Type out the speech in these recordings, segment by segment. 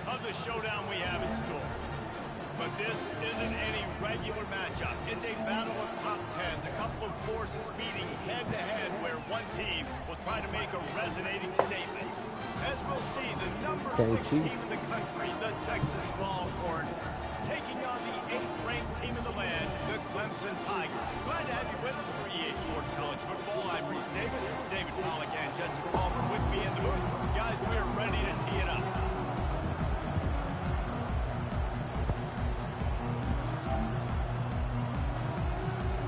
of the showdown we have in store. But this isn't any regular matchup. It's a battle of top tens, a couple of forces meeting head-to-head where one team will try to make a resonating statement. As we'll see, the number 6 team in the country, the Texas Longhorns, taking on the 8th-ranked team in the land, the Clemson Tigers. Glad to have you with us for EA Sports College Football. I'm Reese Davis, David Pollack, and Jesse Palmer with me in the booth. Guys, we're ready to tee it up.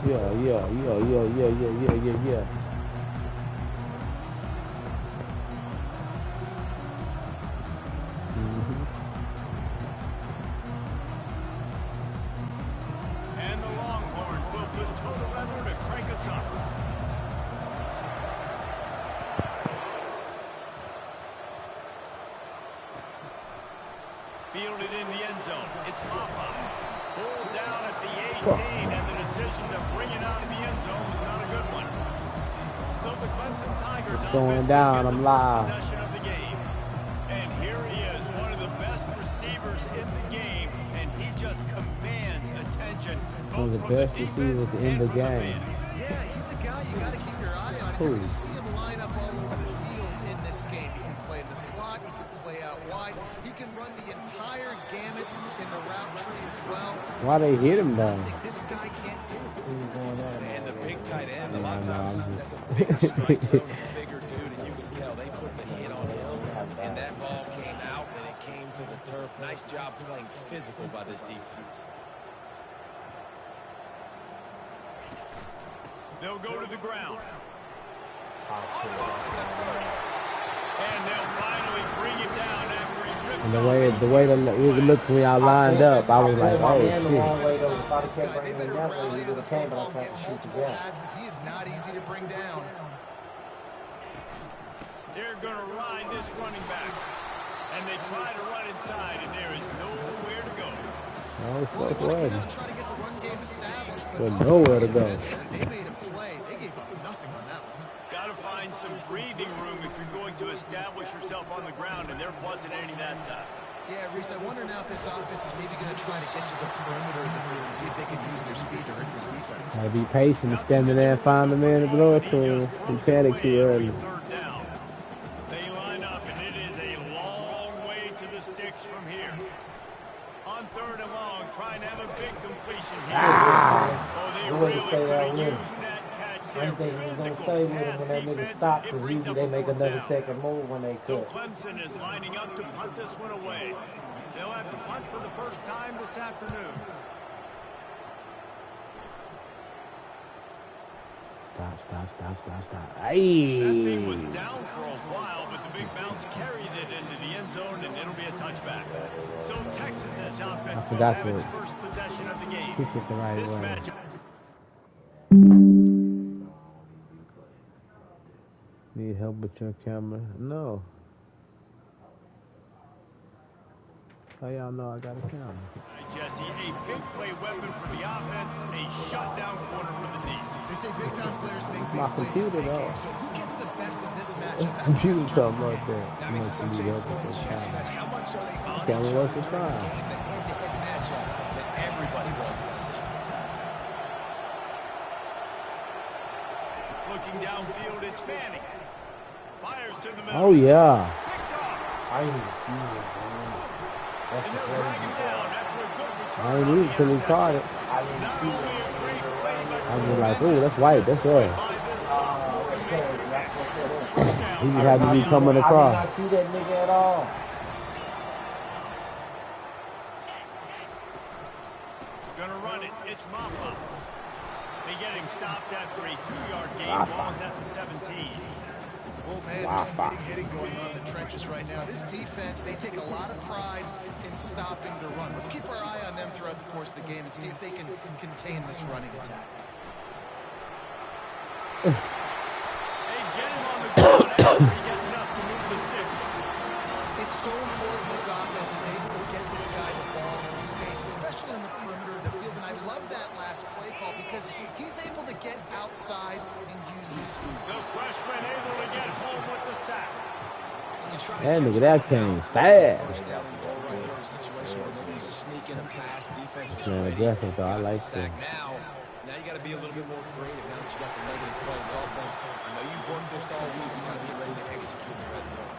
Yeah. And the Longhorns will put total leather to crank us up. Fielded in the end zone. It's Maffa. Pulled down at the 18, and the decision to bring it out of the end zone was not a good one. So the Clemson Tigers going down. I'm live. Possession of the game. And here he is, one of the best receivers in the game, and he just commands attention. One of the best receivers in the game. Yeah, he's a guy you got to keep your eye on. You're going to see him line up all over the field in this game. He can play in the slot. He can play out wide. He can run the entire gamut in the route tree as well. Why they hit him though? This guy can't do it. And the big tight end, a lot of times, that's a bigger strike zone, bigger dude, and you can tell they put the hit on him, and that ball came out, and it came to the turf. Nice job playing physical by this defense. They'll go to the ground. And they'll finally bring it down after he rips And the way it looked when y'all lined up, I was like, oh shit. They better rally to the football and get multiple ads because he is not easy to bring down. They're going to ride this running back. And they try to run inside, and there is nowhere to go. No, fuck wasn't. Try to get the run game established, but There's nowhere to go. they made a play. They gave up nothing on that one. Got to find some breathing room if you're going to establish yourself on the ground, and there wasn't any that time. Yeah, Reese, I wonder now if this offense is maybe going to try to get to the perimeter of the field and see if they can use their speed to hurt this defense. Gotta be patient and stand there and find the man to blow it to him. He panicked too early. Third down. They line up, and it is a long way to the sticks from here. On 3rd and long, trying to have a big completion here. Oh, they really could have used that catch there. I'm thinking he's going to stay with him when that nigga stops, because usually they make another second move when they So cut. Clemson is lining up to punt this one away. They'll have to punt for the first time this afternoon. Stop. That thing was down for a while, but the big bounce carried it into the end zone, and it'll be a touchback. So Texas's offense will have its first possession of the game. Kick it the right This way. matchup. Need help with your camera? No. How y'all know I got a camera? Jesse, a big play weapon for the offense, a shutdown corner for the D. They say big-time players make big My plays in computer, big though. games, so who gets the best of this matchup? That's Computer something like that. I mean, such a fun chess match. How much are they on Camera each was other the during the time. game, the head-to-head matchup that everybody wants to see? Looking downfield, it's Manning. Fires to the middle. Oh yeah. Picked off. I didn't even see it, man. That's And the they'll drag him crazy down part. after a good return. I ain't even till he caught it. I didn't Not see only it. a great play, but I was like, ooh, that's white. That's right. by this sophomore to make the He touchdown. just had to be coming I did across. not see that nigga at all. Gonna run it. It's Maffa. They get him stopped after a 2-yard gain. Ball's at the 17. Oh, man, there's some big hitting going on in the trenches right now. This defense, they take a lot of pride in stopping the run. Let's keep our eye on them throughout the course of the game and see if they can contain this running attack. Hey, get him on the ground after he gets enough to move the sticks. It's so important this offense is able to get this guy the ball in space, especially in the perimeter of the field. And I love that last play call because he's able to get outside and use his speed. The freshman able to get home with the sack. That nigga, that came fast. a situation where maybe you sneak in a pass, defense was Man, ready. aggressive though. I Got the like sack. that. Now you got to be a little bit more creative now that you got the negative play. The offense, I know you've worked this all week. You got to get ready to execute the red zone.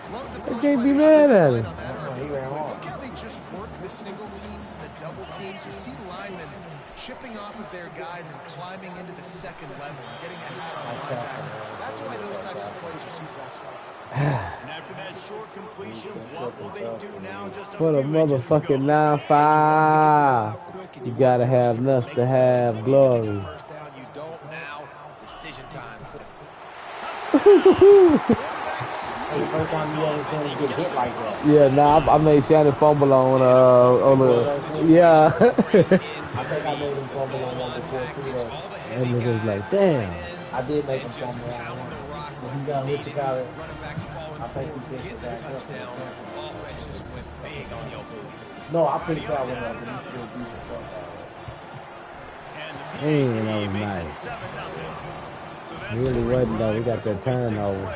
Love the You push can't by be the mad offensive at line him. on that RB. He ran Look off. how they just work the single teams and the double teams. You see linemen chipping off of their guys and climbing into the second level and getting movement on the linebacker. That's why those types of plays are successful. And after that short completion, what will they do now? Just For the few inches to motherfucking go. 9-5. You gotta have enough to have glory. First down, you don't now. Decision time. Hey, first time you ever seen him get hit like that. Yeah, nah, I made Shannon fumble on the yeah. I think I made him fumble on one before too. Though. And niggas like, damn. I did make him fumble on one. When he got hit, you got it. I think he picked it back up. Offense just went big on your booty. No, I picked that one up and he still beat the fuck out. Man, that was nice. It really wasn't though. We got that turnover.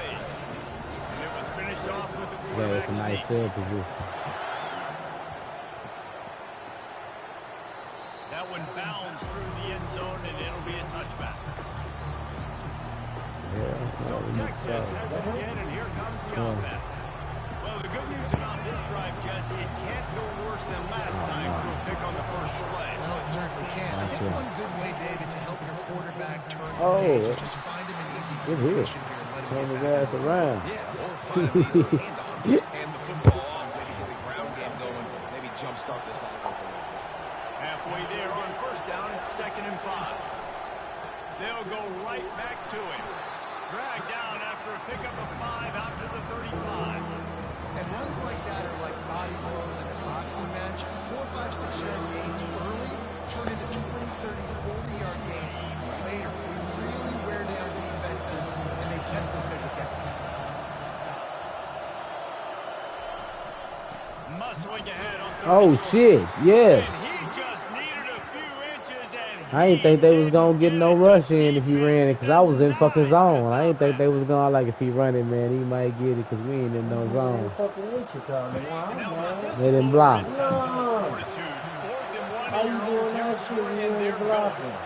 Yeah, it's a nice field position. That one bounds through the end zone, and it'll be a touchback. Yeah, So Texas has it again, and here comes the offense. Well, the good news about this drive, Jesse, it can't go worse than last time through a pick on the first play. No, it certainly can't. I think one good way, David, to help your quarterback turn the Oh, page is just find him an easy good hit. completion here and let him Turn get his back. ass around. Yeah, or find an easy handoff. Just hand the football off, maybe get the ground game going, maybe jumpstart this offense a little bit. Halfway there on first down, it's 2nd and 5. They'll go right back to him. Dragged down after a pickup of 5 out to the 35. And runs like that are like body blows in a boxing match. 4, 5, 6-yard gains early turn into 20, 30, 40-yard gains later. We really wear down defenses, and they test their physicality. Muscling ahead on Oh 30. shit, yes. And he just needed a few inches, and I didn't think they was gonna get no rush in if he ran it, cause I was in fucking zone. I didn't think they was gonna, like, if he run it, man, he might get it, cause we ain't in no zone. Fucking with you, coming. Man. They didn't block. No. fortitude. 4th and 1 How in you your doing own that shit territory, when you and they're ain't going. blocking?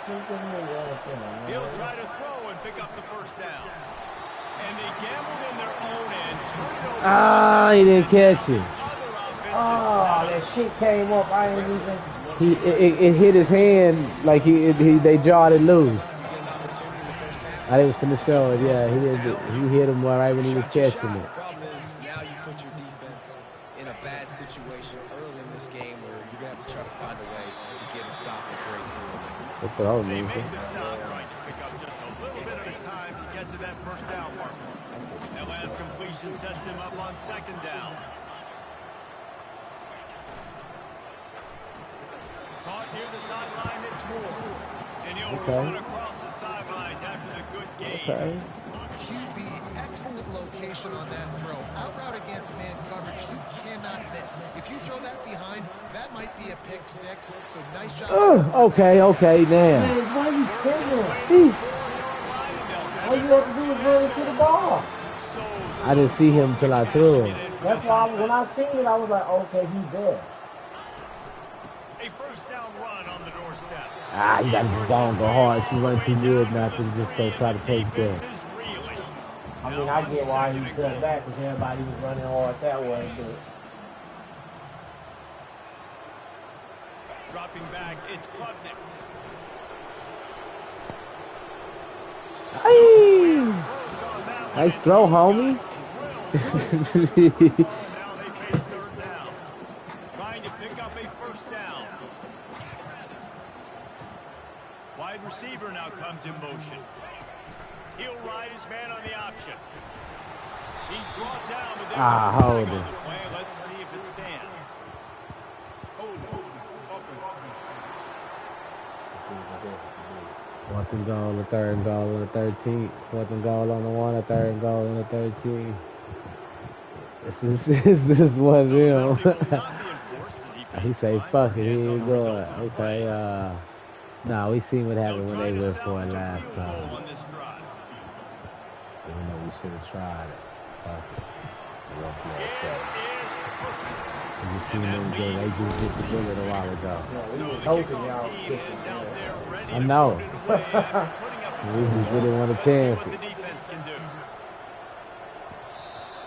Keep them niggas out there, man. He'll try to throw and pick up the first down. And they gambled in their own end, turned it over. Ah, he didn't catch it. Oh, that shit came up. I ain't even. It hit his hand like they jawed it loose. I was finna show it. Yeah, he hit him right when he was catching it. The problem is now you put your defense in a bad situation early in this game where you're going to have to try to find a way to get a stop and create some momentum. What the hell, They man? made the stop, trying to pick up just a little bit at a time to get to that first down marker. That last completion sets him up on 2nd down. Caught near the sideline, it's Moore. And he'll run across the sidelines after the good game. Okay. QB, excellent location on that throw. Out route against man coverage, you cannot miss. If you throw that behind, that might be a pick 6. So nice job. Okay, damn. Man, why you standing? All you have to do is run into the ball. I didn't see him till I threw it. That's why when I seen it, I was like, okay, he's there. A first down run on the doorstep. Ah, you gotta just go hard. If you run too good, now to just go try to take that. I mean, I get why he cut back because everybody was running hard that way, but Dropping back, it's Klubnik. Hey! Nice throw, homie. Now they face 3rd down. Trying to pick up a first down. Wide receiver now comes in motion. He'll ride his man on the option. He's brought down, but there's a flag hold on it. the play. Let's see if it stands. Fourth and goal on the 3rd and goal on the 13th. 4th and goal on the 1, a 3rd and goal on the 13th. This is one of them. He say, fuck it, he ain't going. Okay, nah, we seen what happened when they went for it last time. Even though we should have tried it. You see them go, they just hit the bullet a while ago. We was hoping y'all would kick it. I know. We just really want a chance.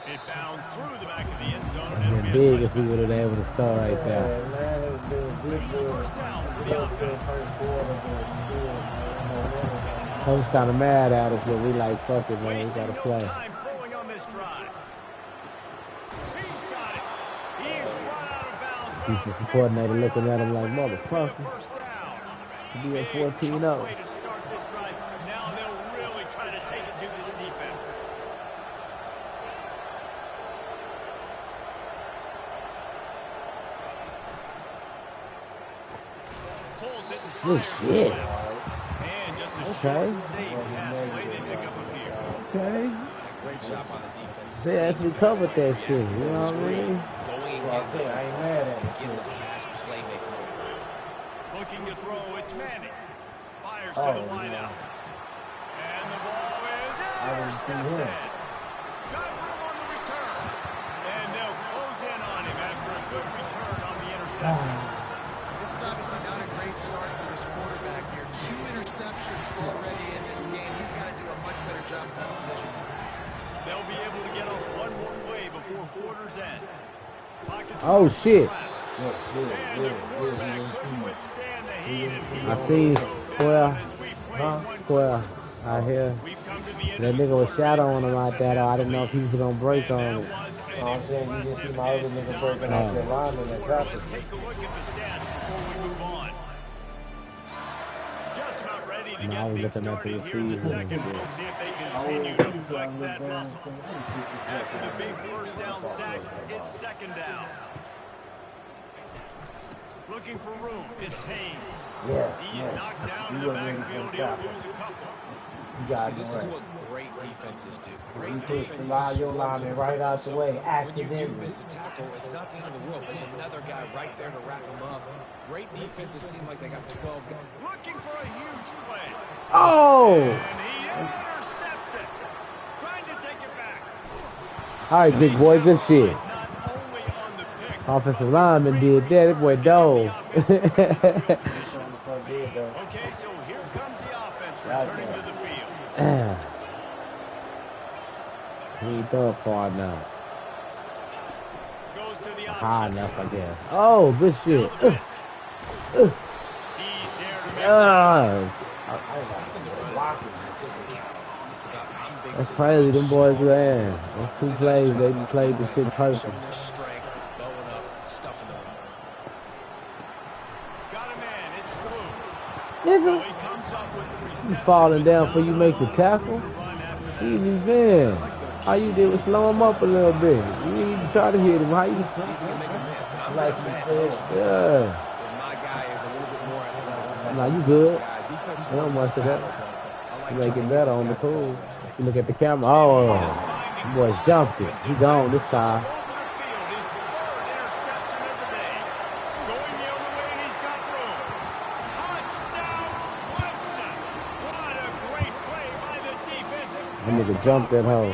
It bounds through the back of the end zone. It would have been big if we would have been able to start right there. First down for the offense. I was kind of mad at us, but we like, fuck it, man. We got to play. Time throwing on this drive. He's got it. He's run out of bounds. Defensive coordinator looking at him like, motherfucker. First down. To be at 14-0. Way to start this drive. Now they'll really try to take it to this defense. Pulls it and Good fires shit. and just a Okay. short, safe pass play. They pick up a few. Okay. Great job on the defense. They actually covered that shit, you know what I mean? Going Well, I in said, I ain't mad at it. get the fast playmaker on the ground. Looking to throw, it's Manning. Fires to Oh, the wideout. And the ball is didn't see him. intercepted. Got room on the return. And they'll close in on him after a good return on the interception. This is obviously not a great start for this quarterback here. 2 interceptions already in this game. He's got to do a much better job with this decision. They'll be able to get off one more play before quarter's end. Pockets Oh, shit. Yes, good, and the quarterback couldn't withstand the heat and heat. I see Square. As we played one Square out here. We've come to the end That of nigga was shadowing him out there, though. I didn't know if he was going to break on it. You know what I'm saying? You didn't see my other nigga breaking off that lineman that dropped it. Take a look at the stats before we move on. Just about ready to No, I get was things looking at the started here in the receiver. second. We'll see if they continue to flex that muscle. After the big first down sack, it's second down. Looking for room, it's Haynes. Yes, He's yes. knocked down in You the wasn't ready backfield. for the He'll tackle. lose a couple. You got See, this it is right. what great defenses do. You Great push defenses the line, your slow to lineman the right out the football. way, So when you do accidentally. miss the tackle, it's not the end of the world. There's another guy right there to wrap him up. Great defenses seem like they got 12 guys. Looking for a huge play. Oh! And he intercepts it. Trying to take it back. All right, big boy. Good shit. Not only on the pick, Offensive lineman did that. That boy dove. Okay, so here comes the offense returning to the field. He ain't throwing far now. Goes to the High option. enough, I guess. Oh, good shit. He's there to make Stopping the run is physicality. It's about I'm big. That's crazy. Them boys were in. Those 2 plays, they done played the shit perfect. Showing their strength, bowing up, stuffing the run. Got a man, it's through. Nigga, He comes up with the you reception. falling down before you make the tackle. Run after that. Easy, man. All you did was slow him up a little bit. You didn't even try to hit him. How you? See if we can make a miss. And I'm Like gonna you bet said. most of the time Yeah. that my guy is a little bit more athletic. Nah, you good. Defense They don't much of that. I You like make trying it to better get on the this guy pool. ball in space. You look at the camera. Oh, them boys jumped it. He gone this time. Over the field, his third interception of the day. Going the other way, and he's got room. Touchdown, Clemson. What a great play by the defensive. That nigga jumped that hoe.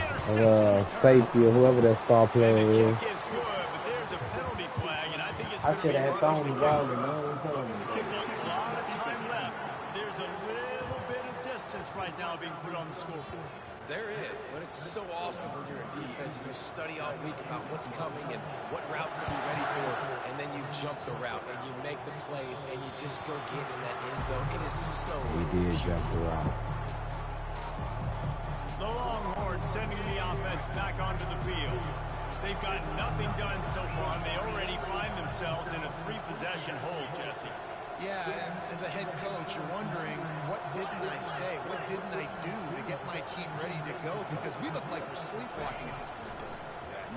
Safety or whoever that star player And the is. kick is good, but there's a penalty flag, and I think it's I going to should be have run thrown the as ball, you know what I'm A saying? lot of time left. There's a little bit of distance right now being put on the scoreboard. There is, but it's so awesome when you're in defense and you study all week about what's coming and what routes to be ready for, and then you jump the route and you make the plays and you just go get in that end zone. It is so He did jump the route. The Longhorns sending the offense back onto the field. They've got nothing done so far, and they already find themselves in a 3-possession hole, Jesse. Yeah, and as a head coach, you're wondering, what didn't I say? What didn't I do to get my team ready to go? Because we look like we're sleepwalking at this point.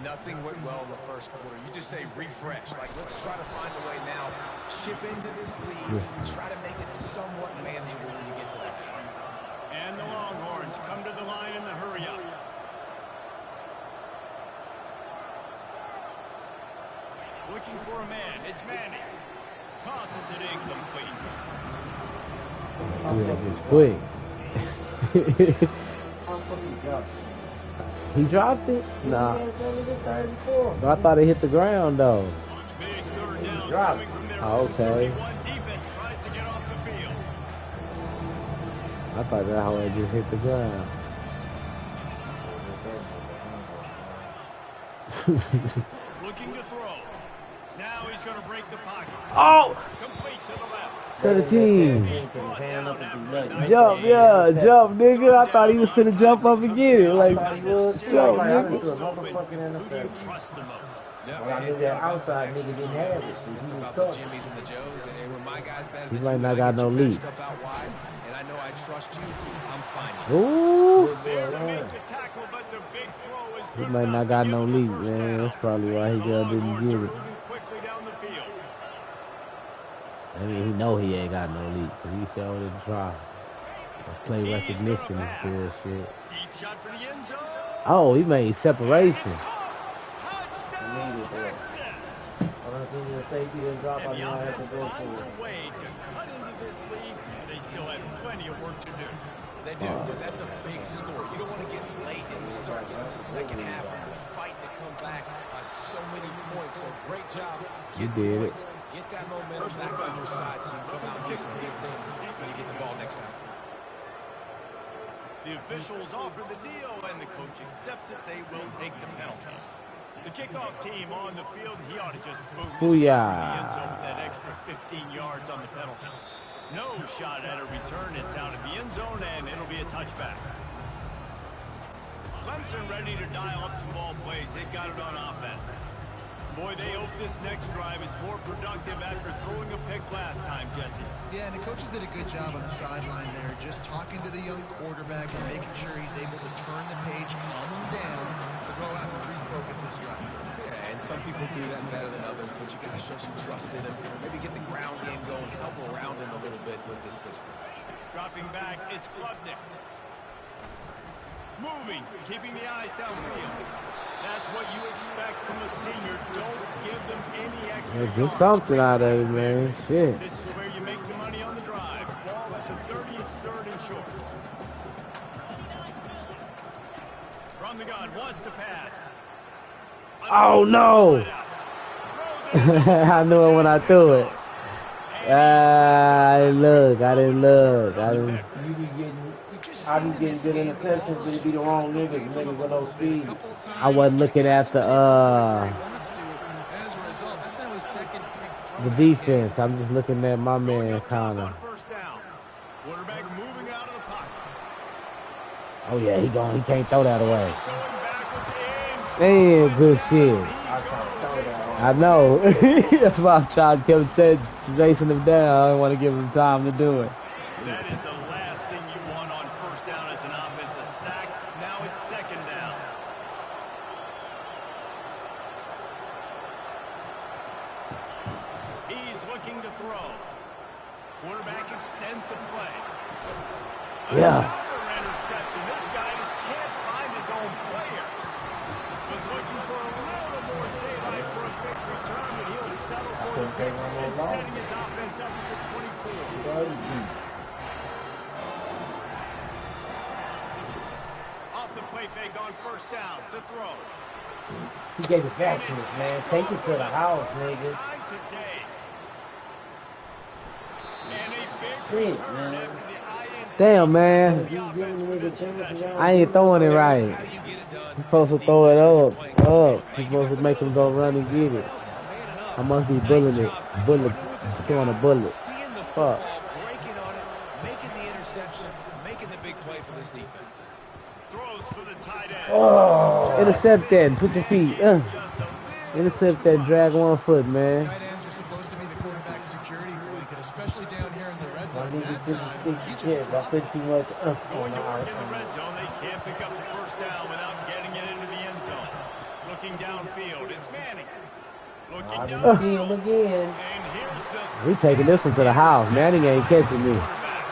nothing went well in the first quarter. You just say refresh. Like, let's try to find a way now. Chip into this lead. Try to make it somewhat manageable when you get to the half. And the Longhorns come to the line in the hurry-up. Looking for a man. It's Manning. Tosses it incomplete. Yeah, just quick. He dropped it? Nah. He had 34. I thought it hit the ground though. Big third down dropped. coming from their Oh, okay. 31. Defense tries to get off the field. I thought that how it just hit the ground. Looking to throw. Now he's going to break the pocket. Oh! Complete to the left. 17. He's brought down after a nice Jump, game. yeah, jump, nigga. I thought he was finna jump up and get it. Like, I thought he was too. jump, Like, I nigga. just threw a motherfucking Who do you interception. trust the most? Yeah, Well, I knew it's that not about outside the nigga didn't execution. have it. Shit, It's he was about the cooked. Jimmys and the Joes, and when my guy's better He than might you, not I got get no you lead. matched up out wide, and I know I trust you, I'm fine. Ooh. There to make the tackle, but the big throw is He good might enough not to got give no him the lead, first man. down. That's probably why he The didn't Longhorns get are it. moving quickly down the field. I mean, he know he ain't got no lead, because he showed it try. Let's play He's recognition gonna and pass. bullshit. Deep shot for the end zone. Oh, he made separation. It's caught. Touchdown, Needed that. Texas. I done seen the safety didn't drop. I And the knew I had to offense go for finds it. a way to cut into this lead. They still have plenty of work to do. They do, but that's a big score. You don't want to get late and start getting the second half when you're fighting to come back by so many points. So great job. You Get did it. points. Get that momentum back on your side so you can come out and do some good things when you get the ball next time. The officials offer the deal, and the coach accepts it. They will take the penalty. The kickoff team on the field, he ought to just boom this Booyah. in the end zone with that extra 15 yards on the penalty. No shot at a return. It's out of the end zone, and it'll be a touchback. Clemson ready to dial up some ball plays. They got it on offense. Boy, they hope this next drive is more productive after throwing a pick last time, Jesse. Yeah, and the coaches did a good job on the sideline there, just talking to the young quarterback and making sure he's able to turn the page, calm him down, to go out and refocus this drive. Yeah, and some people do that better than others, but you got to show some trust in him. Maybe get the ground game going, help around him a little bit with this system. Dropping back, it's Klubnik. Moving, keeping the eyes downfield. That's what you expect from a senior. Don't give them any extra Yeah, get yards. something out of it, man. Shit. This is where you make your money on the drive. Ball at the 30, it's third and short. From the gun, wants to pass. Oh, no. I knew it when I threw it. I didn't look. I didn't look. I didn't. You be getting, I be getting good interceptions, but it be the wrong niggas. Niggas with no speed. I wasn't looking at the defense. I'm just looking at my man, Connor. First down. Quarterback moving out of the pocket. Oh yeah, he gone. He can't throw that away. He's going backwards in. Damn, good shit. I can't throw that. I know. That's why I'm trying to keep chasing him down. I don't want to give him time to do it. That is the last thing you want on first down as an offensive sack. Now it's second down. He's looking to throw. Quarterback extends the play. Yeah. Another interception. This guy just can't find his own players. Was looking for a little more daylight for a quick return, but he'll settle for the pick and setting his offense up at the 24. Off the play fake on first down. To throw. He gave it back to us, man. Take it to the house, nigga. Time today. And a big Shit, return man. after the INT. Damn, man. He's giving the nigga chances. I ain't throwing it right. How do you get it done? You're supposed to throw it up. You're supposed to make him go run and get it. I must be bullying it. Throwing a bullet. Seeing the Fuck. football, breaking on it, making the interception, making the big play for this defense. Throws for the tight end. Oh, intercept that. Put your feet. Just a little Intercept that. Drag one foot, man. Tight ends are supposed to be the quarterback's security blanket, especially down here in the red My zone. nigga That didn't time, stick he the just kids. I put too much going on to the work in the outside. red zone. They can't pick up the first down without getting it into the end zone. Looking downfield, it's Manning. Looking I didn't downfield. see him again. And here's the We taking this one to the house. Manning ain't catching me. quarterback.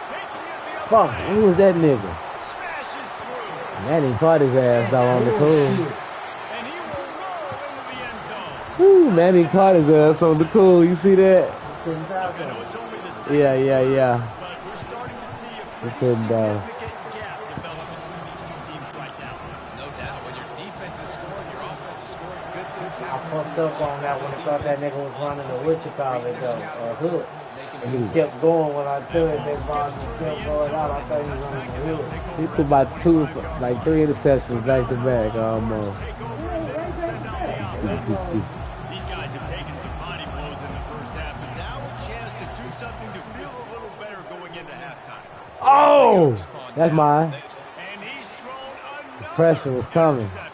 Taking it the other Fuck, way. who was that nigga? Smashes through. Manning caught his ass though on the cool. And he will roll into the end zone. Woo, Manning caught his ass on the cool. You see that? Couldn't I tackle know him. it's only the second, Yeah. but we're starting to see a He pretty couldn't, significant gap develop between these two teams right now. defense is scoring, your offense is scoring, good things I happen. fucked up on that when I thought that nigga was running a hook. And he kept going when I threw it, then Bond just kept going out. I thought he was running a hook. He threw about 3 interceptions back to back almost. These guys have taken some body blows in the first half, but now a chance to do something to feel a little better going into halftime. Oh, that's mine. And he's thrown another Pressure was coming. interception.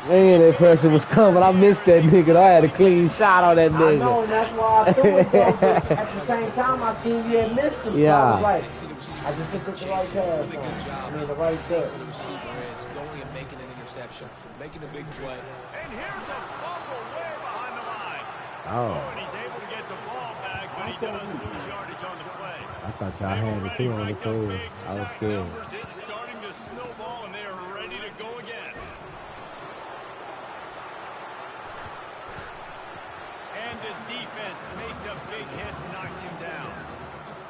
Man, that pressure was coming. I missed that nigga. I had a clean shot on that I know, nigga. and that's why I threw it though, but at the same time, I seen you had missed him. Yeah. So I was like, I just took the right pass. The right cut. The receiver is going and making an interception, making a big play. And here's a fumble way behind the line. Oh, And he's able to get the ball back, but he does lose yardage on the play. I thought y'all had it too on the field. I was scared. It's starting to snowball, and they are ready to go again. And the defense makes a big hit and knocks him down.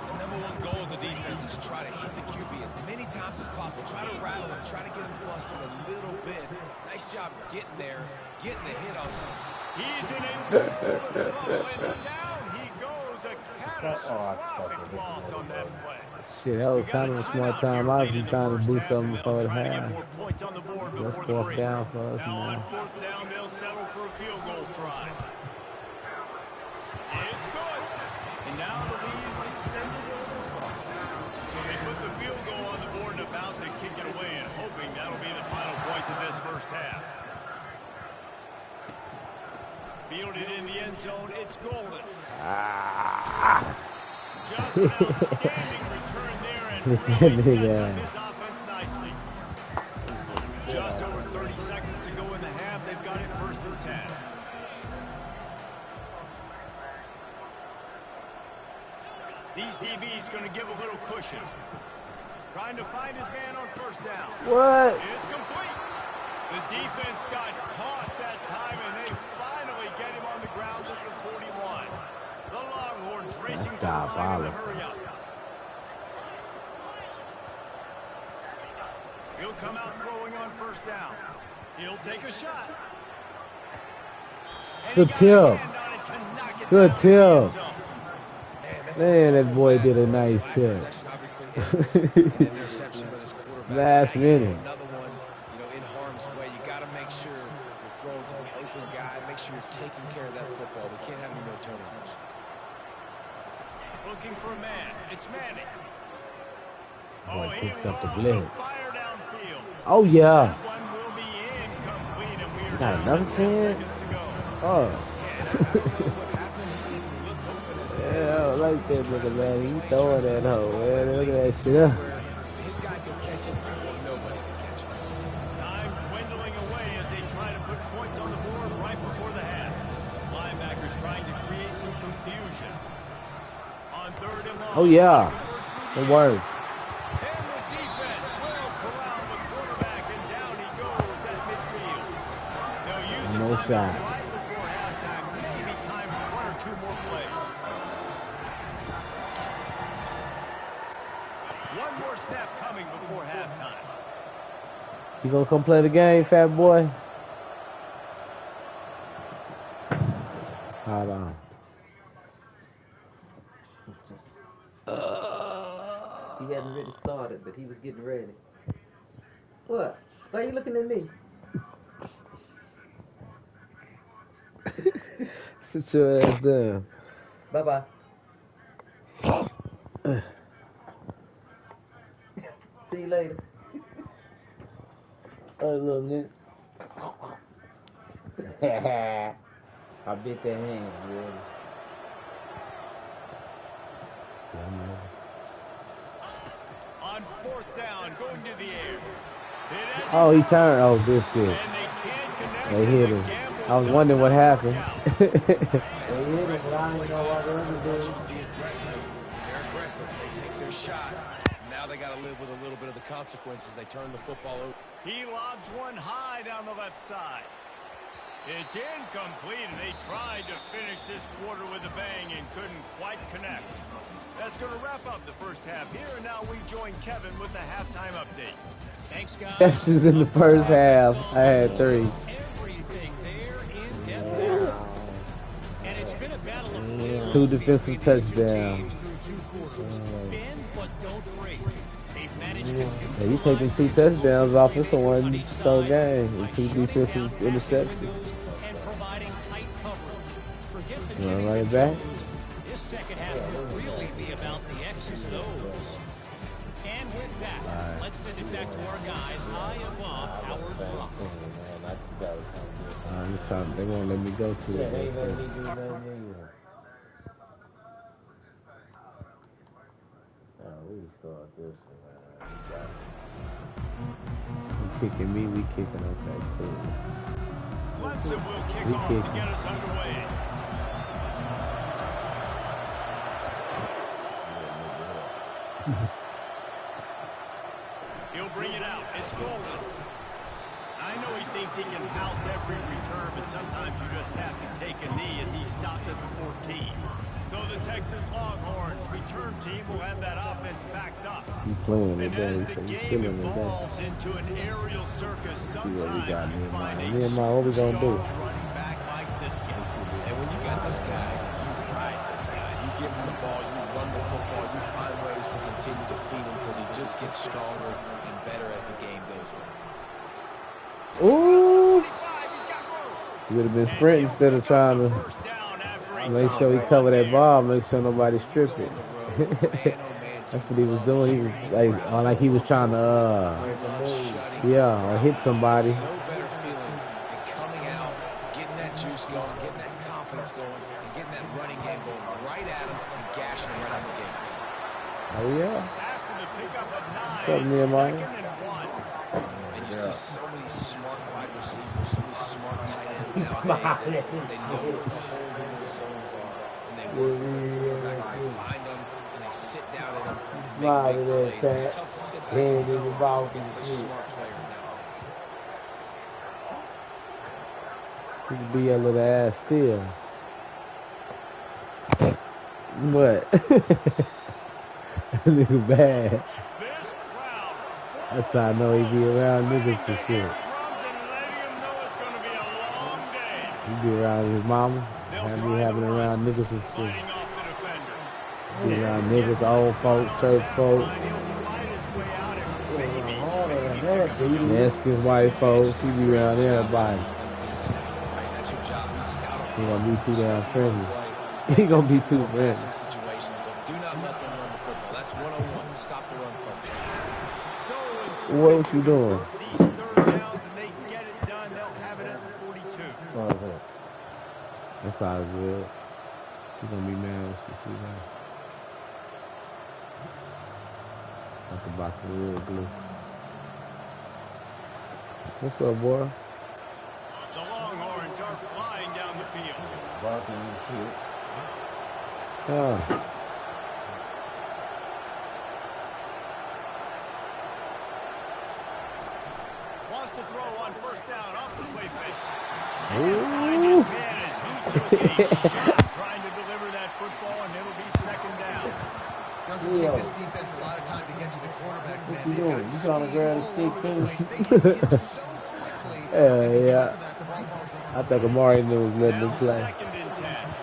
The number one goal as a defense is try to hit the QB as many times as possible. Try to rattle him, try to get him flustered a little bit. Nice job getting there, getting the hit on him. He's in a world of trouble, and down he goes. A catastrophic loss on that play. Shit, that was kind of a smart time. I was trying to do something before the half. Let's fourth down for us Now on now. fourth down, they'll settle for a field goal try. It's good. And now the lead's extended over 5. So they put the field goal on the board and about to kick it away and hoping that'll be the final points of this first half. Fielded in the end zone, it's Golden. Just an outstanding return there and really sets up his offense nicely. Just over 30 seconds to go in the half. They've got it first and 10. These DBs going to give a little cushion. Trying to find his man on first down. What? It's complete. The defense got caught that time, and they finally get him on the ground at the 41. The Longhorns racing to the line in the hurry up. He'll come out throwing on first down. He'll take a shot. And Good he got his tip. hand on it to knock it Good down in the end tip. zone. Man, that boy did a nice tip. Last minute. Another one, in harm's way. You got to make sure you're throwing to the open guy. Make sure you're taking care of that football. We can't have any more turnovers. Looking for a man. It's Manning. Boy, He picked up the launched a blitz. fire downfield. Oh, yeah. That one will be incomplete, and we are Got down another to 10 chance? seconds to go. Oh. What happened? He didn't look open as Yeah, I don't like that nigga, man. He throwing that hoe, man. Look at that shit up. his guy could catch it, or nobody could catch it. Time dwindling away as they try to put points on the board right before the half. Linebackers trying to create some confusion. On third and long. Oh, yeah. Good work. And the defense will corral the quarterback, and down he goes at midfield. They'll use No the shot. timeout right before halftime. Maybe time for 1 or 2 more plays. One more snap coming before halftime. You gonna come play the game, fat boy? Hold on. He hadn't really started, but he was getting ready. What? Why are you looking at me? Sit your ass down. Bye-bye. See you later. Hey, little nigga. I bit that hand, man. On fourth down, going to the air. Oh, he turned. Oh, good shit. And they can't connect. They hit him. I was wondering what happened. They hit him, but I didn't know what they were doing. Be aggressive. They're aggressive. They take their shot. Now they got to live with a little bit of the consequences. They turn the football over. He lobs one high down the left side. It's incomplete, and they tried to finish this quarter with a bang and couldn't quite connect. That's going to wrap up the first half here, and now we join Kevin with the halftime update. Thanks, guys. Catches in the first half. I had 3. Everything there in Denver. And it's been a battle of 2 defensive touchdowns. Bend, but don't break. They've managed to do Yeah, you taking 2 touchdowns off. It's a 1-star game with 2 defensive interceptions. and providing tight coverage. Forget the You want to jimmies run and it back? joes. This second half will really be about the X's and O's. And with that, let's send it back to our guys high above Howard Rock. I'm just trying. They won't let me go to it. They ain't let me do nothing either. We start this one, You kicking me, we kicking. Okay, cool. Clemson will kick We off to kicking. get us underway. He'll bring it out. It's rolling. I know he thinks he can house every return, but sometimes you just have to take a knee as he stopped at the 14. So the Texas Longhorns return team will have that offense backed up. You playing And today, as so the you game killing today. evolves into an aerial circus, See what we sometimes got, you me and find mine. a Me and mine, what we gonna do? star running back like this guy. And when you got this guy, you ride this guy. You give him the ball, you run the football, you find ways to continue to feed him because he just gets stronger and better as the game goes on. Ooh! He's got room. You would have been sprinting instead of trying to First down after a make sure he cover that ball, make sure nobody strip it. Man, oh man, That's what he was doing. He was like he was trying to yeah, or hit somebody. no better feeling than coming out, getting that juice going, getting that confidence going, and getting that running game going right at him and gashing him right out the gates. Oh yeah. After the pickup of 9, What's up, Nehemiah? second and 1. And you see so many smart wide receivers, so many smart tight ends nowadays. They know where the holes in those zones are, and they work with their quarterback. They find them, and they sit down in them, Smile make to that, big plays. It's Pat. tough to sit back Hand and in the zone ball against and such shoot. smart players nowadays. He could be a little ass still. What? Nigga bad. This crowd That's how I know he be around niggas and shit. drums and letting him know it's going to be a long day. He be around his mama. And be having around niggas and shit. Fighting off the defender. Be around niggas, old folks, church folks, And he'll fight his way out and maybe Mexicans, white folks. He be around everybody. That's your job. You scout them. He gonna be too damn friendly. He gonna be too friendly. Passing situations, but do not let them run the football. That's 101. Stop the run first. so What you doing? these third downs and they get it done. They'll have it at the 42. That's all good. She gonna be mad when she see that. I can buy some real glue. What's up, boy? The Longhorns are flying down the field. Yeah. Wants to throw on first down off the play fake. Ooh. Find his man as he took a shot trying to deliver that football, and it'll be second down. Doesn't take this defense a lot of time to get to the quarterback, man. you They've got doing? You trying to speed grab the all stick, over the too? place. They get hit so quickly. and because Yeah. of that, the ball falls incomplete. I think Amari knew was letting him Now play. second and 10.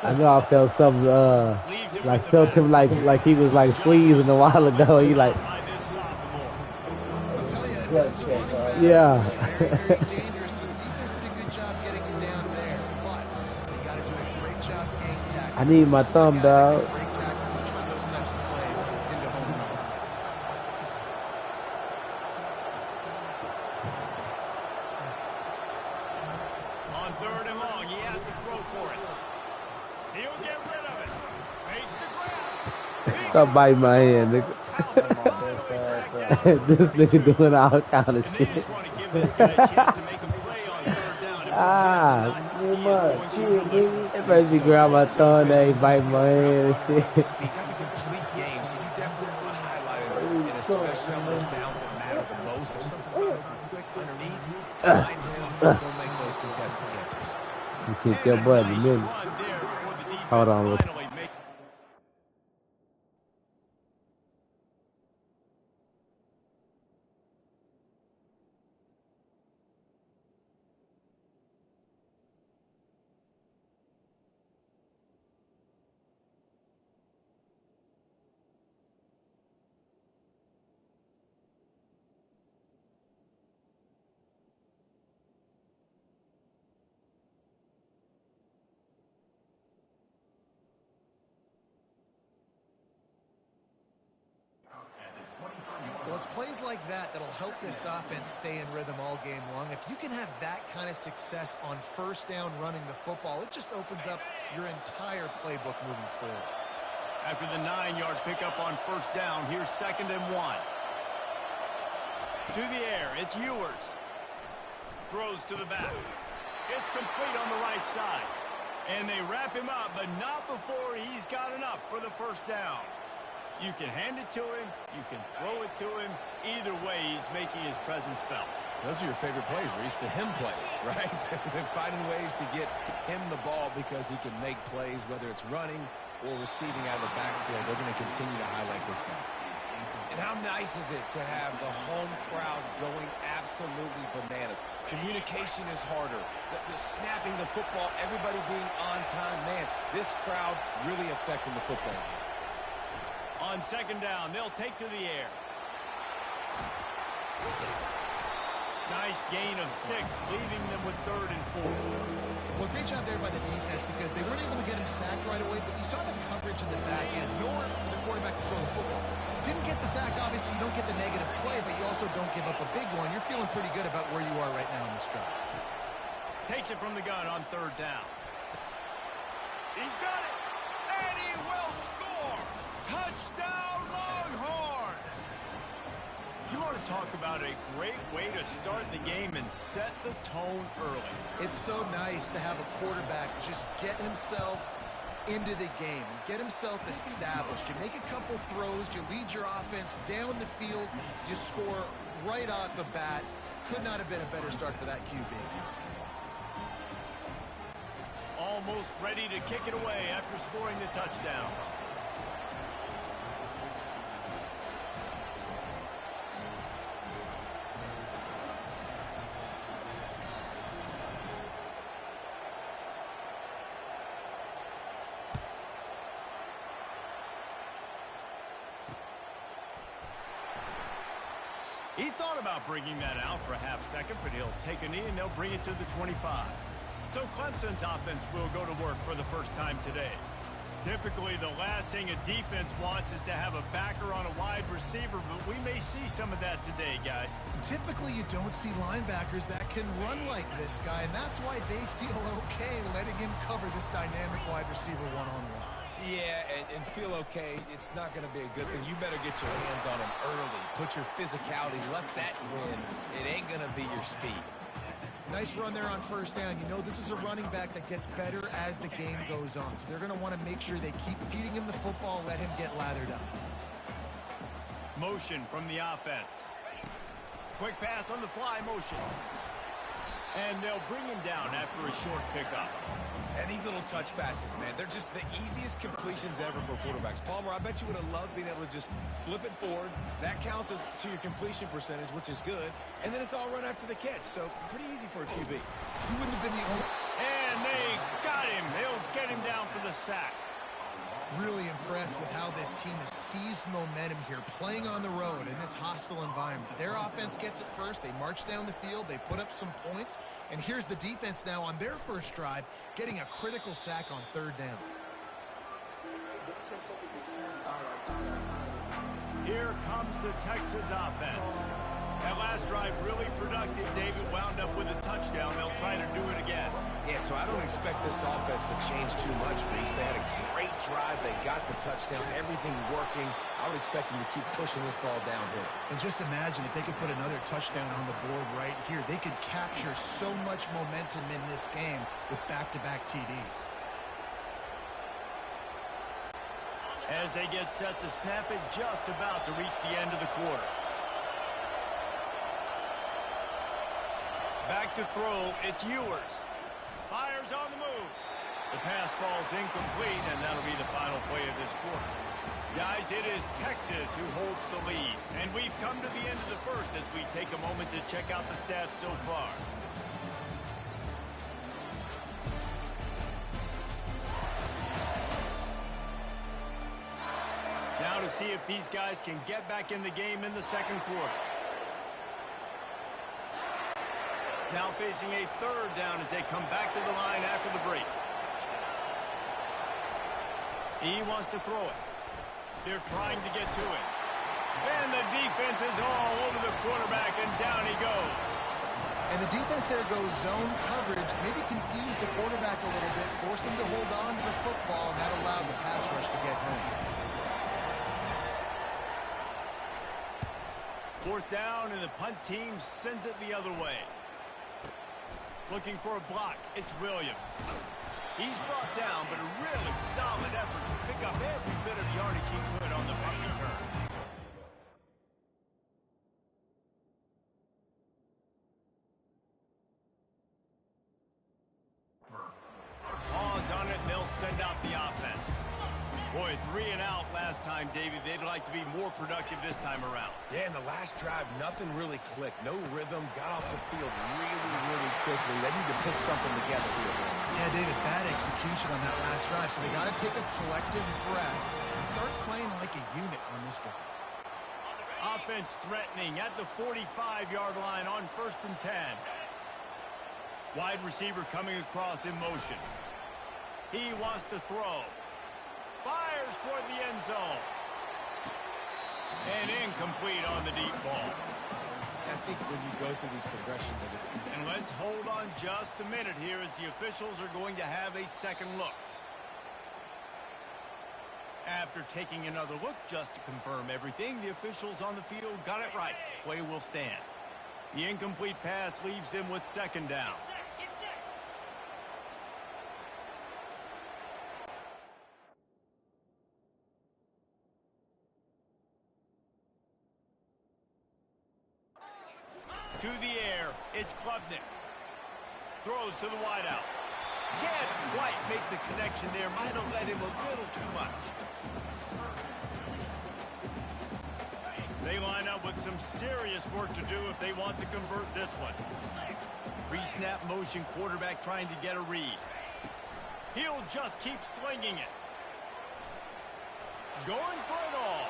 I know I felt something, Leaves it like with the felt him like he was like squeezing a while ago. He like, by this sophomore. I'll tell you, this is a running back. yeah. Very, very dangerous. The defense did a good job getting him down there, but you got to do a great job game tackling. I need my This is a thumb, guy that dog. can break tackles and turn those types of plays into home runs. On third and long, he has to throw for it. He'll get rid of it. Makes the grab. Stop biting my hand, nigga. This nigga doing all kind of And they shit. just want to give this guy a chance to make a play on third down. If Ah, he does not, he is going to That made me grab my thumb, they bite my hand and shit. Speak. That's a complete game, so you definitely want to highlight it in a especially on those downs that matter the most. If something's not open quick underneath, find him. Don't make those contested catches. You kick your butt in a minute. Hold on. Well, it's plays like that that'll help this offense stay in rhythm all game long. If you can have that kind of success on first down running the football, it just opens up your entire playbook moving forward. After the 9-yard pickup on first down, here's 2nd and 1. To the air, it's Ewers. Throws to the back. It's complete on the right side. And they wrap him up, but not before he's got enough for the first down. You can hand it to him, you can throw it to him. Either way, he's making his presence felt. Those are your favorite plays, Reese, the him plays, right? Finding ways to get him the ball because he can make plays, whether it's running or receiving out of the backfield. They're going to continue to highlight this guy. And how nice is it to have the home crowd going absolutely bananas? Communication is harder. The snapping the football, everybody being on time. Man, this crowd really affecting the football game. On 2nd down, they'll take to the air. Nice gain of 6, leaving them with 3rd and 4. Well, great job there by the defense because they weren't able to get him sacked right away, but you saw the coverage in the back end. Nowhere for the quarterback to throw the football. Didn't get the sack, obviously. You don't get the negative play, but you also don't give up a big one. You're feeling pretty good about where you are right now in this drive. Takes it from the gun on 3rd down. He's got it, and he will score. Touchdown, Longhorn! You want to talk about a great way to start the game and set the tone early. It's so nice to have a quarterback just get himself into the game and get himself established. You make a couple throws, you lead your offense down the field, you score right off the bat. Could not have been a better start for that QB. Almost ready to kick it away after scoring the touchdown. He thought about bringing that out for a half second, but he'll take a knee and they'll bring it to the 25. So Clemson's offense will go to work for the first time today. Typically, the last thing a defense wants is to have a backer on a wide receiver, but we may see some of that today, guys. Typically, you don't see linebackers that can run like this guy, and that's why they feel okay letting him cover this dynamic wide receiver one-on-one. Yeah, and feel okay. It's not going to be a good thing. You better get your hands on him early. Put your physicality. Let that win. It ain't going to be your speed. Nice run there on first down. You know, this is a running back that gets better as the game goes on. So they're going to want to make sure they keep feeding him the football, let him get lathered up. Motion from the offense. Quick pass on the fly motion. And they'll bring him down after a short pickup. And these little touch passes, man, they're just the easiest completions ever for quarterbacks. Palmer, I bet you would have loved being able to just flip it forward. That counts as to your completion percentage, which is good. And then it's all run after the catch, so pretty easy for a QB. He wouldn't have been the only... And they got him. They'll get him down for the sack. Really impressed with how this team has seized momentum here, playing on the road in this hostile environment. Their offense gets it first. They march down the field. They put up some points. And here's the defense now on their first drive, getting a critical sack on third down. Here comes the Texas offense. That last drive really productive. David wound up with a touchdown. They'll try to do it again. Yeah, so I don't expect this offense to change too much, Reese. They had a great drive. They got the touchdown. Everything working. I would expect them to keep pushing this ball downhill. And just imagine if they could put another touchdown on the board right here. They could capture so much momentum in this game with back-to-back TDs. as they get set to snap it just about to reach the end of the quarter. Back to throw, it's Ewers. Fires on the move. The pass falls incomplete, and that'll be the final play of this quarter. Guys, it is Texas who holds the lead, and we've come to the end of the first as we take a moment to check out the stats so far. Now to see if these guys can get back in the game in the second quarter. Now facing a third down as they come back to the line after the break. He wants to throw it. They're trying to get to it. And the defense is all over the quarterback, and down he goes. And the defense there goes zone coverage, maybe confused the quarterback a little bit, forced him to hold on to the football, and that allowed the pass rush to get home. Fourth down, and the punt team sends it the other way. Looking for a block, it's Williams. He's brought down, but a really solid effort to pick up every bit of yardage he could on the punt return. Pause on it, and they'll send out the offense. Boy, 3 and out last time, David. They'd like to be more productive this time around. Yeah, in the last drive, nothing really clicked. No rhythm, got off the field really quickly. They need to put something together here. Yeah, David, bad execution on that last drive, so they got to take a collective breath and start playing like a unit on this one. Offense threatening at the 45-yard line on 1st and 10. Wide receiver coming across in motion. He wants to throw. Fires toward the end zone. And incomplete on the deep ball. I think when you go through these progressions as a... And let's hold on just a minute here as the officials are going to have a second look. After taking another look just to confirm everything, the officials on the field got it right. Play will stand. The incomplete pass leaves them with 2nd down. To the air, it's Klubnik. Throws to the wideout. Can't quite make the connection there. Might have led him a little too much. They line up with some serious work to do if they want to convert this one. Pre-snap motion, quarterback trying to get a read. He'll just keep slinging it. Going for it all.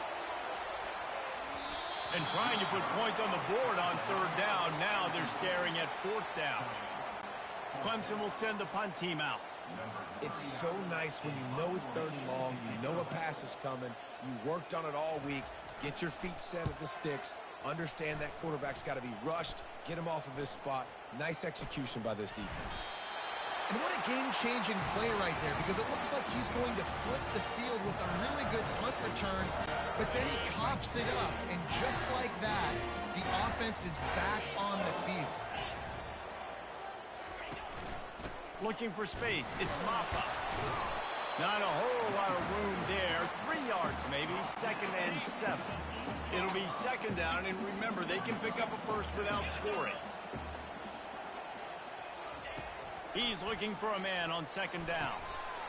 And trying to put points on the board on 3rd down. Now they're staring at 4th down. Clemson will send the punt team out. It's so nice when you know it's 3rd and long, you know a pass is coming, you worked on it all week, get your feet set at the sticks, understand that quarterback's got to be rushed, get him off of his spot. Nice execution by this defense. And what a game-changing play right there, because it looks like he's going to flip the field with a really good punt return, but then he coughs it up, and just like that, the offense is back on the field. Looking for space, it's Maffa. Not a whole lot of room there, 3 yards maybe, 2nd and 7. It'll be 2nd down, and remember, they can pick up a first without scoring. He's looking for a man on 2nd down.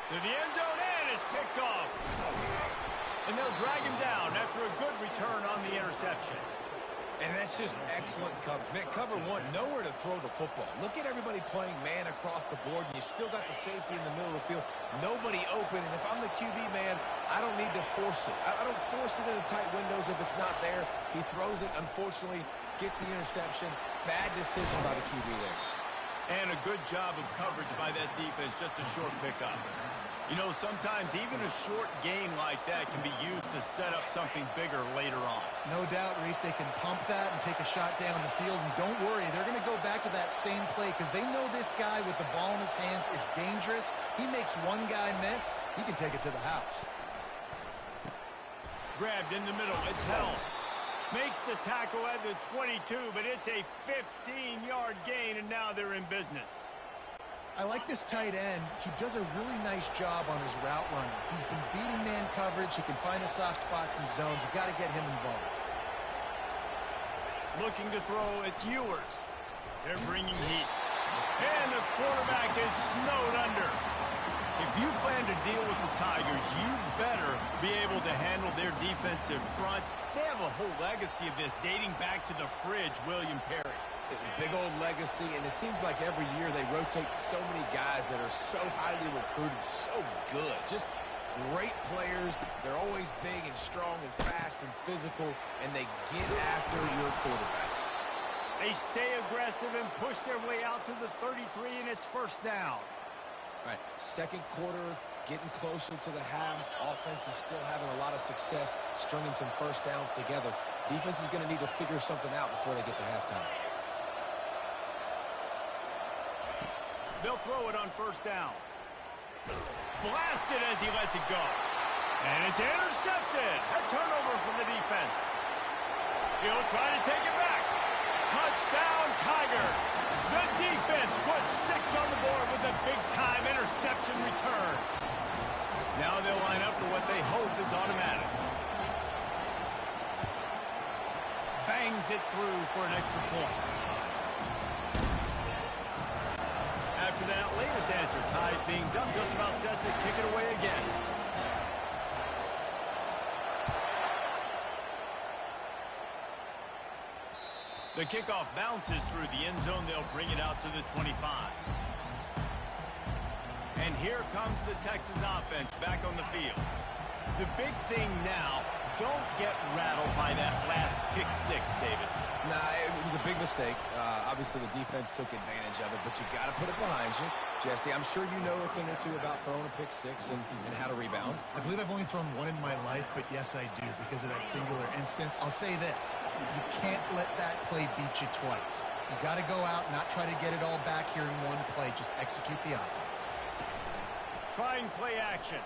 To the end zone, and is picked off. And they'll drag him down after a good return on the interception. And that's just excellent coverage. Man, cover one, nowhere to throw the football. Look at everybody playing man across the board, and you still got the safety in the middle of the field. Nobody open, and if I'm the QB, man, I don't need to force it. I don't force it into tight windows if it's not there. He throws it, unfortunately, gets the interception. Bad decision by the QB there. And a good job of coverage by that defense, just a short pickup. You know, sometimes even a short gain like that can be used to set up something bigger later on. No doubt, Reese, they can pump that and take a shot down the field. And don't worry, they're going to go back to that same play because they know this guy with the ball in his hands is dangerous. He makes one guy miss, he can take it to the house. Grabbed in the middle, it's held. Makes the tackle at the 22, but it's a 15-yard gain, and now they're in business. I like this tight end. He does a really nice job on his route running. He's been beating man coverage. He can find the soft spots and zones. You got to get him involved. Looking to throw, it's Ewers. They're bringing heat. And the quarterback is snowed under. If you plan to deal with the Tigers, you better be able to handle their defensive front. They have a whole legacy of this dating back to the fridge, William Perry. Big old legacy, and it seems like every year they rotate so many guys that are so highly recruited, so good. Just great players. They're always big and strong and fast and physical, and they get after your quarterback. They stay aggressive and push their way out to the 33, and it's first down. All right, second quarter, getting closer to the half. Offense is still having a lot of success stringing some first downs together. Defense is going to need to figure something out before they get to halftime. They'll throw it on first down. Blasted as he lets it go. And it's intercepted. A turnover from the defense. He'll try to take it back. Touchdown, Tigers. The defense puts 6 on the board with a big-time interception return. Now they'll line up for what they hope is automatic. Bangs it through for an extra point. After that latest answer tied things up, just about set to kick it away again. The kickoff bounces through the end zone. They'll bring it out to the 25. And here comes the Texas offense back on the field. The big thing now, don't get rattled by that last pick 6, David. Nah, it was a big mistake. Obviously, the defense took advantage of it, but you got to put it behind you. Jesse, I'm sure you know a thing or two about throwing a pick 6 and how to rebound. I believe I've only thrown one in my life, but yes, I do because of that singular instance. I'll say this. You can't let that play beat you twice. You got to go out, not try to get it all back here in one play. Just execute the offense. Trying play action.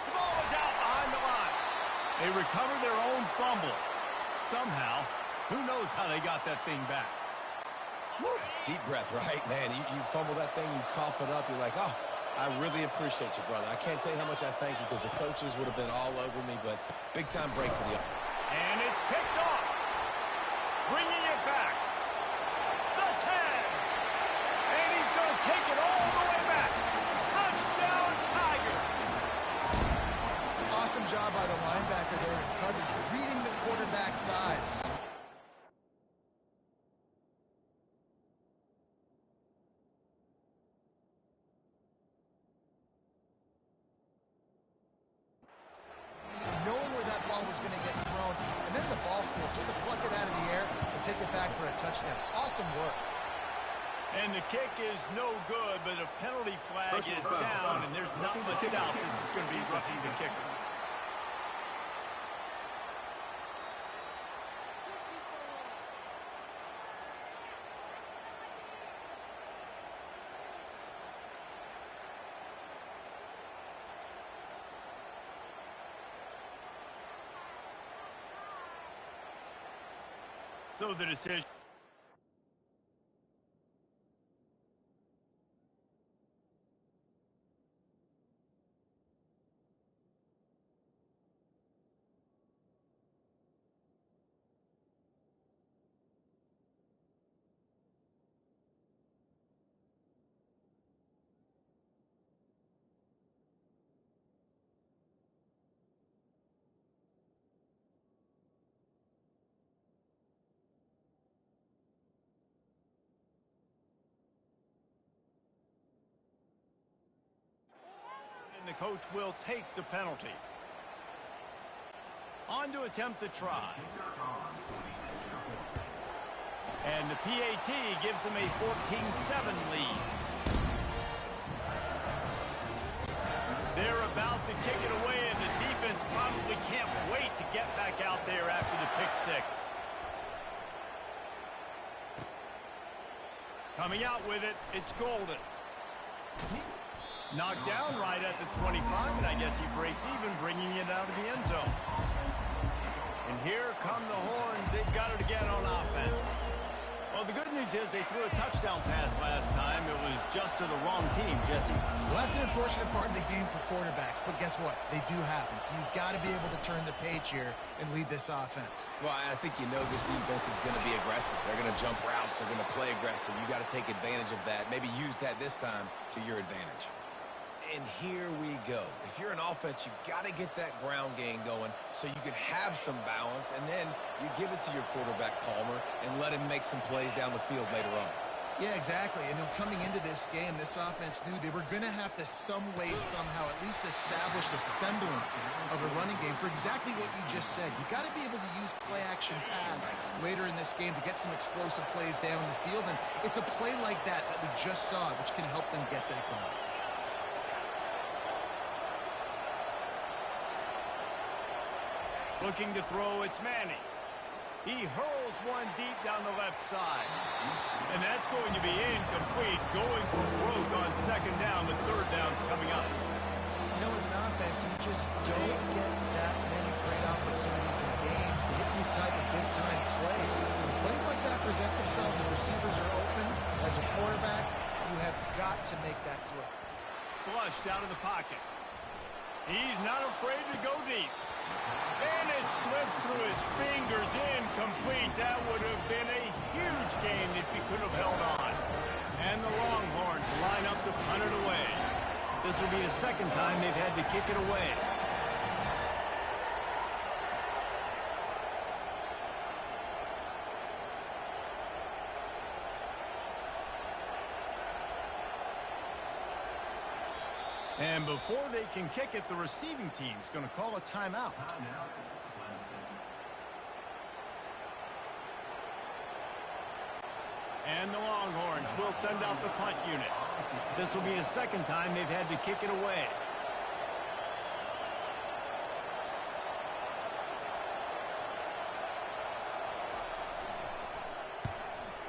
The ball is out behind the line. They recover their own fumble. Somehow, who knows how they got that thing back. Woo. Deep breath, right? Man, you fumble that thing, you cough it up, you're like, oh, I really appreciate you, brother. I can't tell you how much I thank you because the coaches would have been all over me, but big-time break for the... And it's picked off. Bringing it back. The 10. And he's going to take it all the way back. Touchdown, Tiger. Awesome job by the linebacker there in coverage, reading the quarterback's eyes. Knowing where that ball was going to get thrown, and then the ball skills, just to pluck it out of the air and take it back for a touchdown. Awesome work. And the kick is no good, but a penalty flag is down, and there's not much doubt this is going to be roughing the kicker. So the decision. The coach will take the penalty. On to attempt the try. And the PAT gives them a 14-7 lead. They're about to kick it away, and the defense probably can't wait to get back out there after the pick 6. Coming out with it, it's Golden. Knocked down right at the 25, and I guess he breaks even, bringing it out of the end zone. And here come the horns. They've got it again on offense. Well, the good news is they threw a touchdown pass last time. It was just to the wrong team, Jesse. Well, that's an unfortunate part of the game for quarterbacks, but guess what? They do happen. So you've got to be able to turn the page here and lead this offense. Well, I think you know this defense is going to be aggressive. They're going to jump routes. They're going to play aggressive. You got to take advantage of that. Maybe use that this time to your advantage. And here we go. If you're an offense, you got to get that ground game going so you can have some balance, and then you give it to your quarterback, Palmer, and let him make some plays down the field later on. Yeah, exactly. And then coming into this game, this offense knew they were going to have to some way, somehow, at least establish a semblance of a running game for exactly what you just said. You got to be able to use play-action pass later in this game to get some explosive plays down the field, and it's a play like that that we just saw, which can help them get that going. Looking to throw, it's Manning. He hurls one deep down the left side. And that's going to be incomplete, going for broke on second down. The third down's coming up. You know, as an offense, you just don't get that many great opportunities in games to hit these type of big-time plays. When plays like that present themselves and receivers are open, as a quarterback, you have got to make that throw. Flushed out of the pocket. He's not afraid to go deep. And it slips through his fingers, incomplete. That would have been a huge gain if he could have held on. And the Longhorns line up to punt it away. This will be the second time they've had to kick it away. And before they can kick it, the receiving team's going to call a timeout. And the Longhorns will send out the punt unit. This will be the second time they've had to kick it away.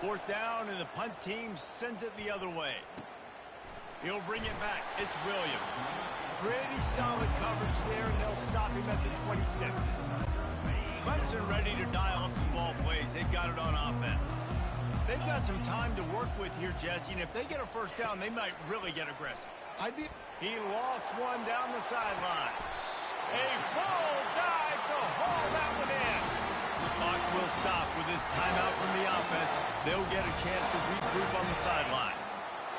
Fourth down, and the punt team sends it the other way. He'll bring it back. It's Williams. Pretty solid coverage there, and they'll stop him at the 26. Clemson ready to dial up some ball plays. They've got it on offense. They've got some time to work with here, Jesse, and if they get a first down, they might really get aggressive. He lost one down the sideline. A full dive to haul that one in. The clock will stop with this timeout from the offense. They'll get a chance to regroup on the sideline.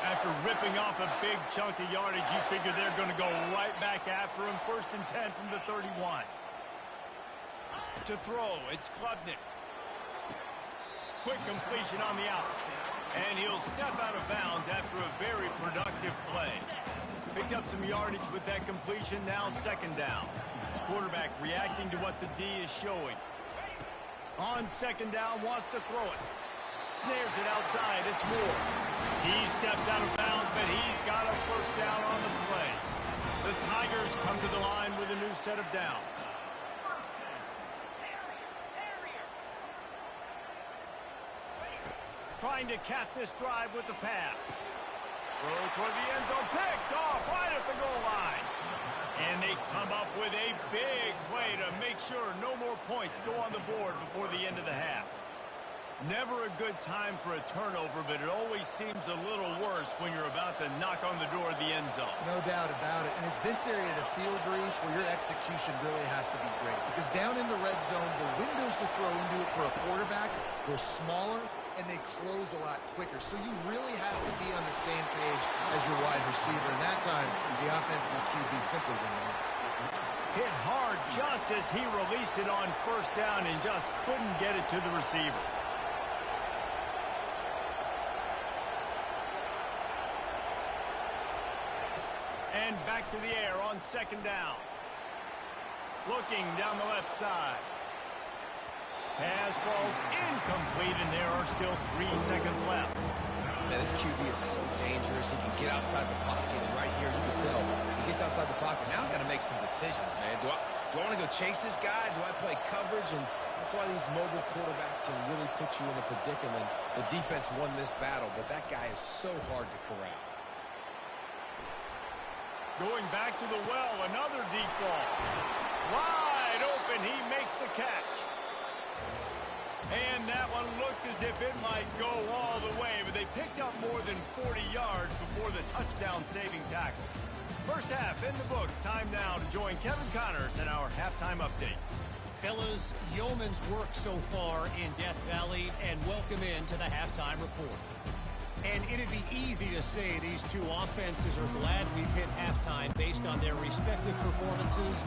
After ripping off a big chunk of yardage, you figure they're going to go right back after him. 1st and 10 from the 31. To throw, it's Klubnik. Quick completion on the out. And he'll step out of bounds after a very productive play. Picked up some yardage with that completion, now second down. Quarterback reacting to what the D is showing. On second down, wants to throw it. Snares it outside, it's Moore. He steps out of bounds, but he's got a first down on the play. The Tigers come to the line with a new set of downs. Trying to cap this drive with the pass. Throw toward the end zone, picked off right at the goal line. And they come up with a big play to make sure no more points go on the board before the end of the half. Never a good time for a turnover, but it always seems a little worse when you're about to knock on the door of the end zone. No doubt about it. And it's this area of the field, Reese, where your execution really has to be great. Because down in the red zone, the windows to throw into it for a quarterback are smaller, and they close a lot quicker. So you really have to be on the same page as your wide receiver. And that time, the offense and the QB simply win that. Hit hard just as he released it on first down and just couldn't get it to the receiver. And back to the air on second down. Looking down the left side. Pass falls incomplete, and there are still 3 seconds left. Man, this QB is so dangerous. He can get outside the pocket, and right here you can tell he gets outside the pocket. Now I've got to make some decisions, man. Do I want to go chase this guy? Do I play coverage? And that's why these mobile quarterbacks can really put you in a predicament. The defense won this battle, but that guy is so hard to corral. Going back to the well, another deep ball. Wide open, he makes the catch. And that one looked as as if it might go all the way, but they picked up more than 40 yards before the touchdown-saving tackle. First half in the books. Time now to join Kevin Connors in our halftime update. Fellas, yeoman's work so far in Death Valley, and welcome into the halftime report. And it'd be easy to say these two offenses are glad we've hit halftime based on their respective performances.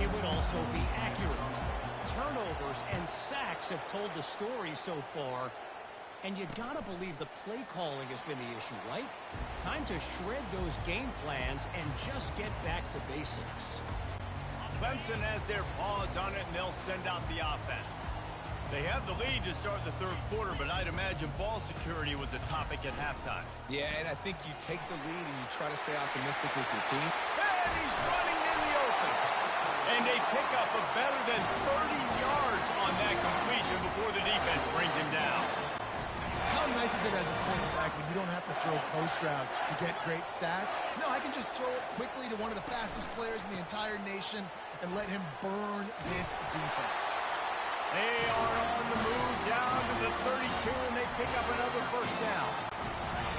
It would also be accurate. Turnovers and sacks have told the story so far. And you gotta believe the play calling has been the issue, right? Time to shred those game plans and just get back to basics. Clemson has their paws on it, and they'll send out the offense. They have the lead to start the third quarter, but I'd imagine ball security was a topic at halftime. Yeah, and I think you take the lead and you try to stay optimistic with your team. And he's running in the open. And they pick up a better than 30 yards on that completion before the defense brings him down. How nice is it as a quarterback when you don't have to throw post routes to get great stats? No, I can just throw it quickly to one of the fastest players in the entire nation and let him burn this defense. They are on the move down to the 32, and they pick up another first down.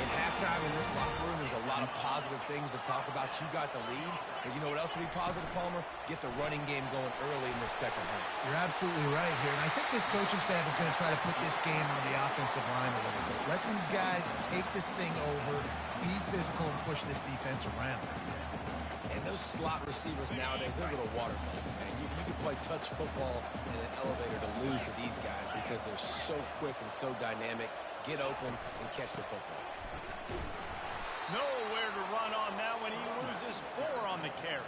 In halftime in this locker room, there's a lot of positive things to talk about. You got the lead. But you know what else would be positive, Palmer? Get the running game going early in the second half. You're absolutely right here. And I think this coaching staff is going to try to put this game on the offensive line a little bit. Let these guys take this thing over, be physical, and push this defense around. And those slot receivers nowadays, they're little watermelons, man. You can play touch football in an elevator to lose to these guys because they're so quick and so dynamic. Get open and catch the football. Nowhere to run on that when he loses 4 on the carry.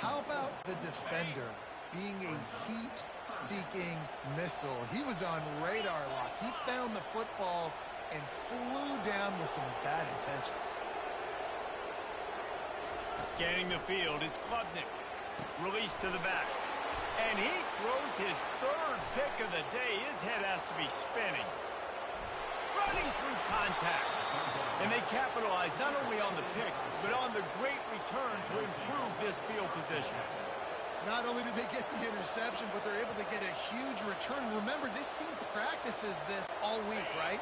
How about the defender being a heat-seeking missile? He was on radar lock. He found the football and flew down with some bad intentions. Scanning the field, it's Klubnik. Released to the back. And he throws his third pick of the day. His head has to be spinning. Running through contact. And they capitalize not only on the pick, but on the great return to improve this field position. Not only do they get the interception, but they're able to get a huge return. Remember, this team practices this all week, right?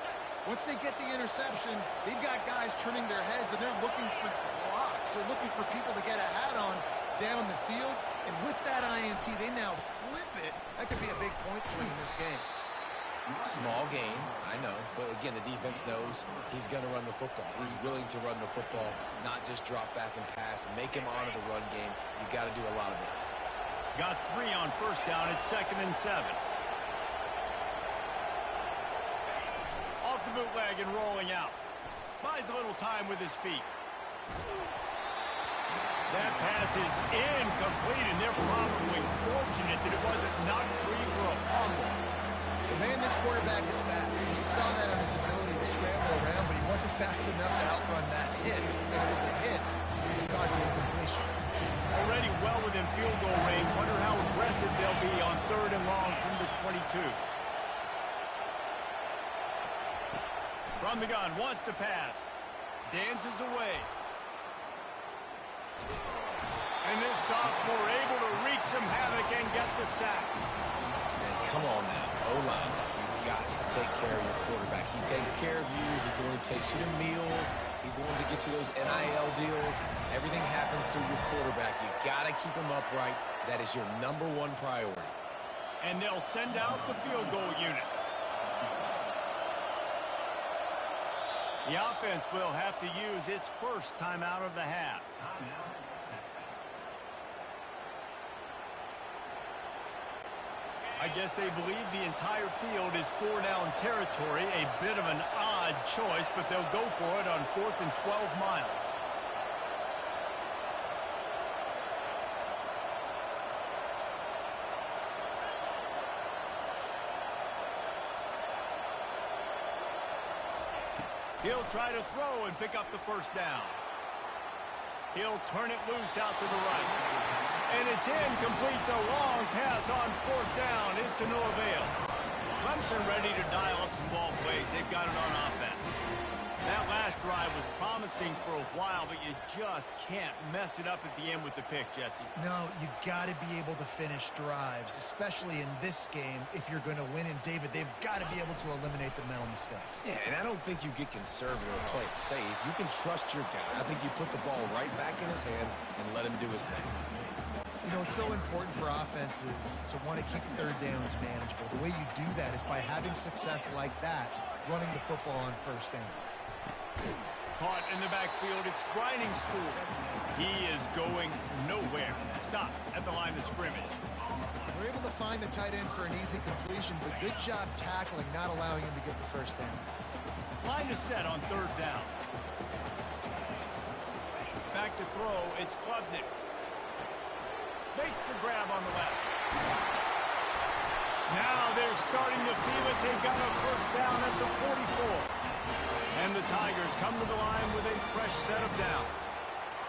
Once they get the interception, they've got guys turning their heads, and they're looking for blocks. They're looking for people to get a hat on down the field. And with that INT, they now flip it. That could be a big point swing in this game. Small gain, I know, but again, the defense knows he's going to run the football. He's willing to run the football, not just drop back and pass, make him honor the run game. You got to do a lot of this. Got 3 on first down at 2nd and 7. Off the bootleg and rolling out. Buys a little time with his feet. That pass is incomplete, and they're probably fortunate that it wasn't knocked free for a fumble. Man, this quarterback is fast. You saw that on his ability to scramble around, but he wasn't fast enough to outrun that hit. And it was the hit that caused the incompletion. Already well within field goal range. Wonder how aggressive they'll be on 3rd and long from the 22. From the gun, wants to pass. Dances away. And this sophomore able to wreak some havoc and get the sack. And come on now. O-line, you've got to take care of your quarterback. He takes care of you. He's the one who takes you to meals. He's the one to get you those NIL deals. Everything happens through your quarterback. You got to keep him upright. That is your #1 priority. And they'll send out the field goal unit. The offense will have to use its first timeout of the half. I guess they believe the entire field is 4-down territory. A bit of an odd choice, but they'll go for it on 4th and 12 miles. He'll try to throw and pick up the first down. He'll turn it loose out to the right. And it's incomplete. The long pass on 4th down is to no avail. Clemson ready to dial up some ball plays. They've got it on offense. That last drive was promising for a while, but you just can't mess it up at the end with the pick, Jesse. No, you got to be able to finish drives, especially in this game. If you're going to win, and David, they've got to be able to eliminate the mental mistakes. Yeah, and I don't think you get conservative or play it safe. You can trust your guy. I think you put the ball right back in his hands and let him do his thing. You know, it's so important for offenses to want to keep third downs manageable. The way you do that is by having success like that, running the football on first down. Caught in the backfield, it's Grinding Stool. He is going nowhere. Stop at the line of scrimmage. They're able to find the tight end for an easy completion, but good job tackling, not allowing him to get the first down. Line is set on third down. Back to throw, it's Klubnik. Makes the grab on the left. Now they're starting to feel it. They've got a first down at the 44. And the Tigers come to the line with a fresh set of downs.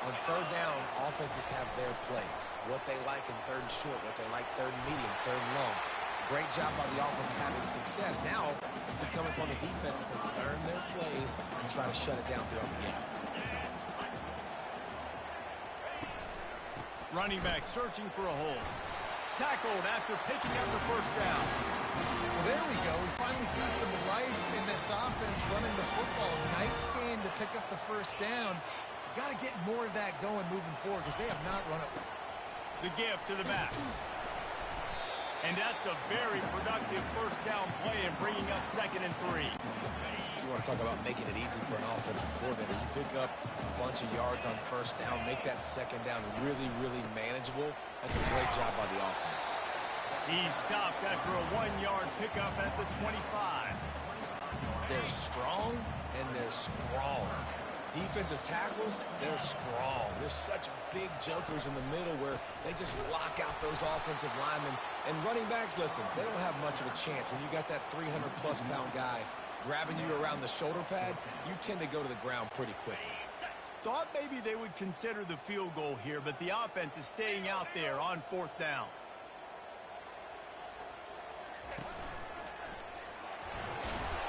On third down, offenses have their plays. What they like in third and short, what they like third and medium, third and long. Great job by the offense having success. Now it's incumbent upon the defense to learn their plays and try to shut it down throughout the game. Running back searching for a hole. Tackled after picking up the first down. Well, there we go. We finally see some life in this offense running the football. Nice game to pick up the first down. Got to get more of that going moving forward because they have not run it. The gift to the back. And that's a very productive first down play and bringing up 2nd and 3. You want to talk about making it easy for an offensive coordinator. You pick up a bunch of yards on first down, make that second down really, really manageable. That's a great job by the offense. He's stopped after a 1-yard pickup at the 25. They're strong and they're strong. Defensive tackles, they're strong. There's such big jokers in the middle where they just lock out those offensive linemen. And running backs, listen, they don't have much of a chance. When you got that 300-plus pound guy grabbing you around the shoulder pad, you tend to go to the ground pretty quickly. Thought maybe they would consider the field goal here, but the offense is staying out there on 4th down.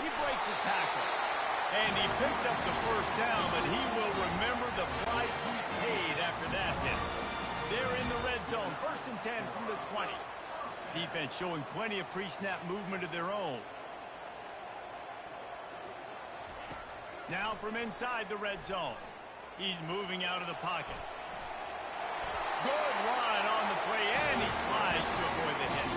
He breaks a tackle, and he picks up the first down, but he will remember the price he paid after that hit. They're in the red zone, 1st and 10 from the 20. Defense showing plenty of pre-snap movement of their own. Now from inside the red zone. He's moving out of the pocket. Good run on the play, and he slides to avoid the hit.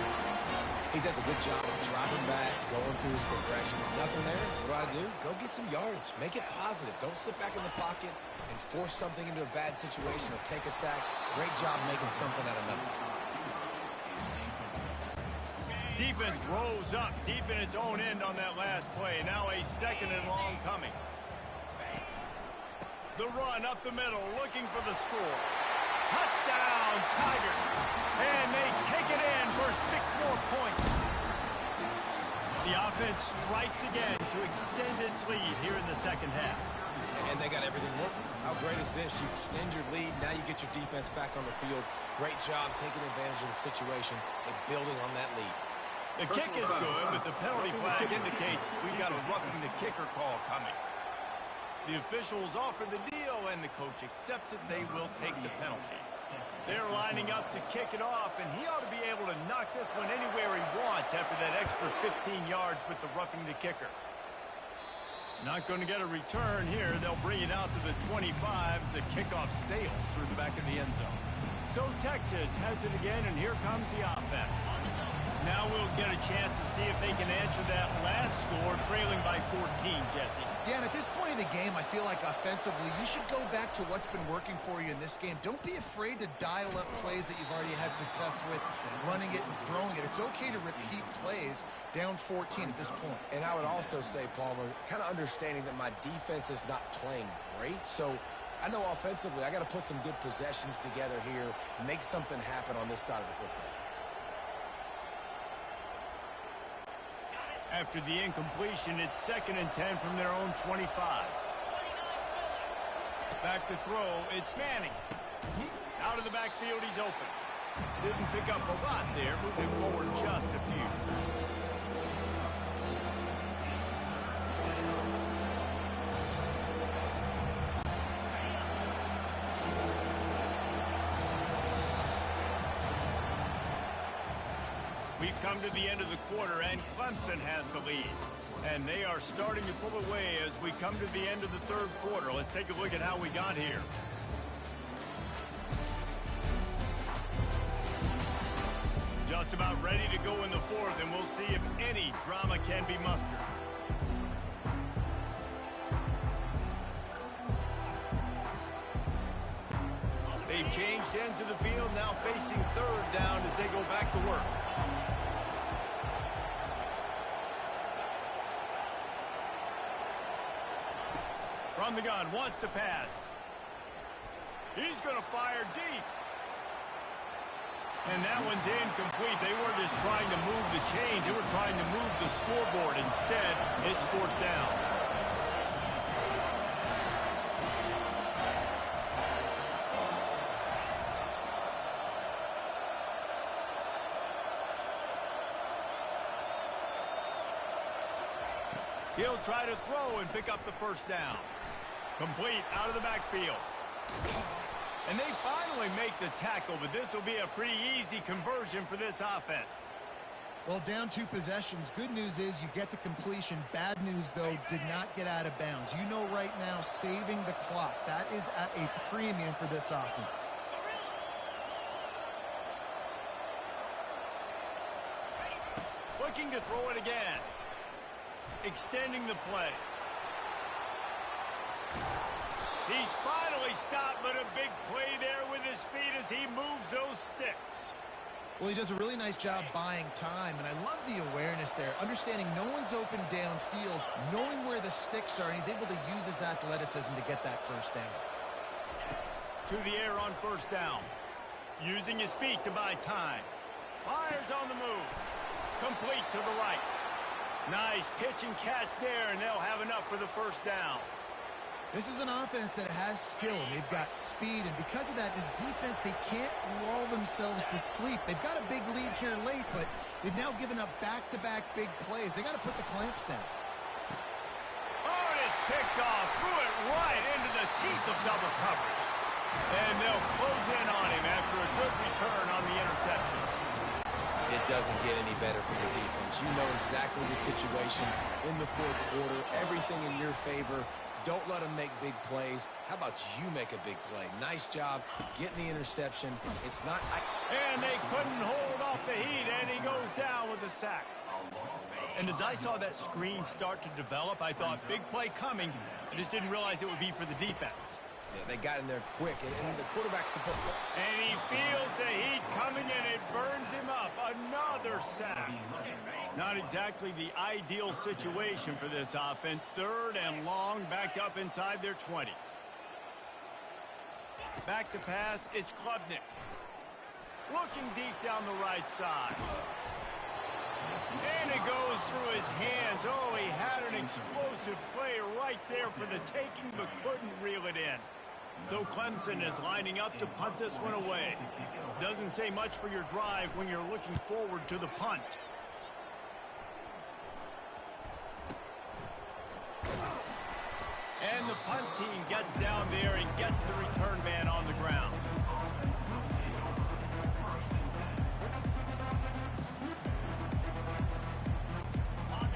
He does a good job of dropping back, going through his progressions. Nothing there. What do? Go get some yardage. Make it positive. Don't sit back in the pocket and force something into a bad situation or take a sack. Great job making something out of nothing. Defense rose up deep in its own end on that last play. Now a 2nd and long coming. The run up the middle, looking for the score. Touchdown, Tigers. And they take it in for 6 more points. The offense strikes again to extend its lead here in the second half. And they got everything working. How great is this? You extend your lead, now you get your defense back on the field. Great job taking advantage of the situation and building on that lead. The kick is good, but the penalty flag indicates we've got a roughing the kicker call coming. The officials offer the deal, and the coach accepts it. They will take the penalty. They're lining up to kick it off, and he ought to be able to knock this one anywhere he wants after that extra 15 yards with the roughing the kicker. Not going to get a return here. They'll bring it out to the 25 as the kickoff sails through the back of the end zone. So Texas has it again, and here comes the offense. Now we'll get a chance to see if they can answer that last score, trailing by 14, Jesse. Yeah, and at this point in the game, I feel like offensively, you should go back to what's been working for you in this game. Don't be afraid to dial up plays that you've already had success with, running it and throwing it. It's okay to repeat plays down 14 at this point. And I would also say, Palmer, kind of understanding that my defense is not playing great, so I know offensively I got to put some good possessions together here, make something happen on this side of the football. After the incompletion, it's 2nd and 10 from their own 25. Back to throw, it's Manning. Out of the backfield, he's open. Didn't pick up a lot there, moving forward just a few. come to the end of the quarter, and Clemson has the lead. And they are starting to pull away as we come to the end of the third quarter. Let's take a look at how we got here. Just about ready to go in the fourth, and we'll see if any drama can be mustered. They've changed ends of the field, now facing third down as they go back to work. From the gun, wants to pass. He's going to fire deep. And that one's incomplete. They weren't just trying to move the chains. They were trying to move the scoreboard. Instead, it's fourth down. He'll try to throw and pick up the first down. Complete out of the backfield. And they finally make the tackle, but this will be a pretty easy conversion for this offense. Well, down 2 possessions. Good news is you get the completion. Bad news, though, did not get out of bounds. You know right now, saving the clock. That is at a premium for this offense. Looking to throw it again. Extending the play. He's finally stopped, but a big play there with his feet as he moves those sticks. Well, he does a really nice job buying time, and I love the awareness there, understanding no one's open downfield, knowing where the sticks are, and he's able to use his athleticism to get that first down. To the air on first down. Using his feet to buy time. Fires on the move. Complete to the right. Nice pitch and catch there, and they'll have enough for the first down. This is an offense that has skill. They've got speed, and because of that, this defense, they can't lull themselves to sleep. They've got a big lead here late, but they've now given up back-to-back big plays. They got to put the clamps down. Oh, and it's picked off. Threw it right into the teeth of double coverage. And they'll close in on him after a good return on the interception. It doesn't get any better for your defense. You know exactly the situation in the fourth quarter. Everything in your favor. Don't let them make big plays. How about you make a big play? Nice job getting the interception. It's not... And they couldn't hold off the heat, and he goes down with a sack. And as I saw that screen start to develop, I thought, big play coming. I just didn't realize it would be for the defense. Yeah, they got in there quick, and the quarterback's supposed to... And he feels the heat coming, and it burns him up. Another sack. Not exactly the ideal situation for this offense. Third and long, backed up inside their 20. Back to pass, it's Klubnik. Looking deep down the right side. And it goes through his hands. Oh, he had an explosive play right there for the taking, but couldn't reel it in. So Clemson is lining up to punt this one away. Doesn't say much for your drive when you're looking forward to the punt. And the punt team gets down there and gets the return man on the ground.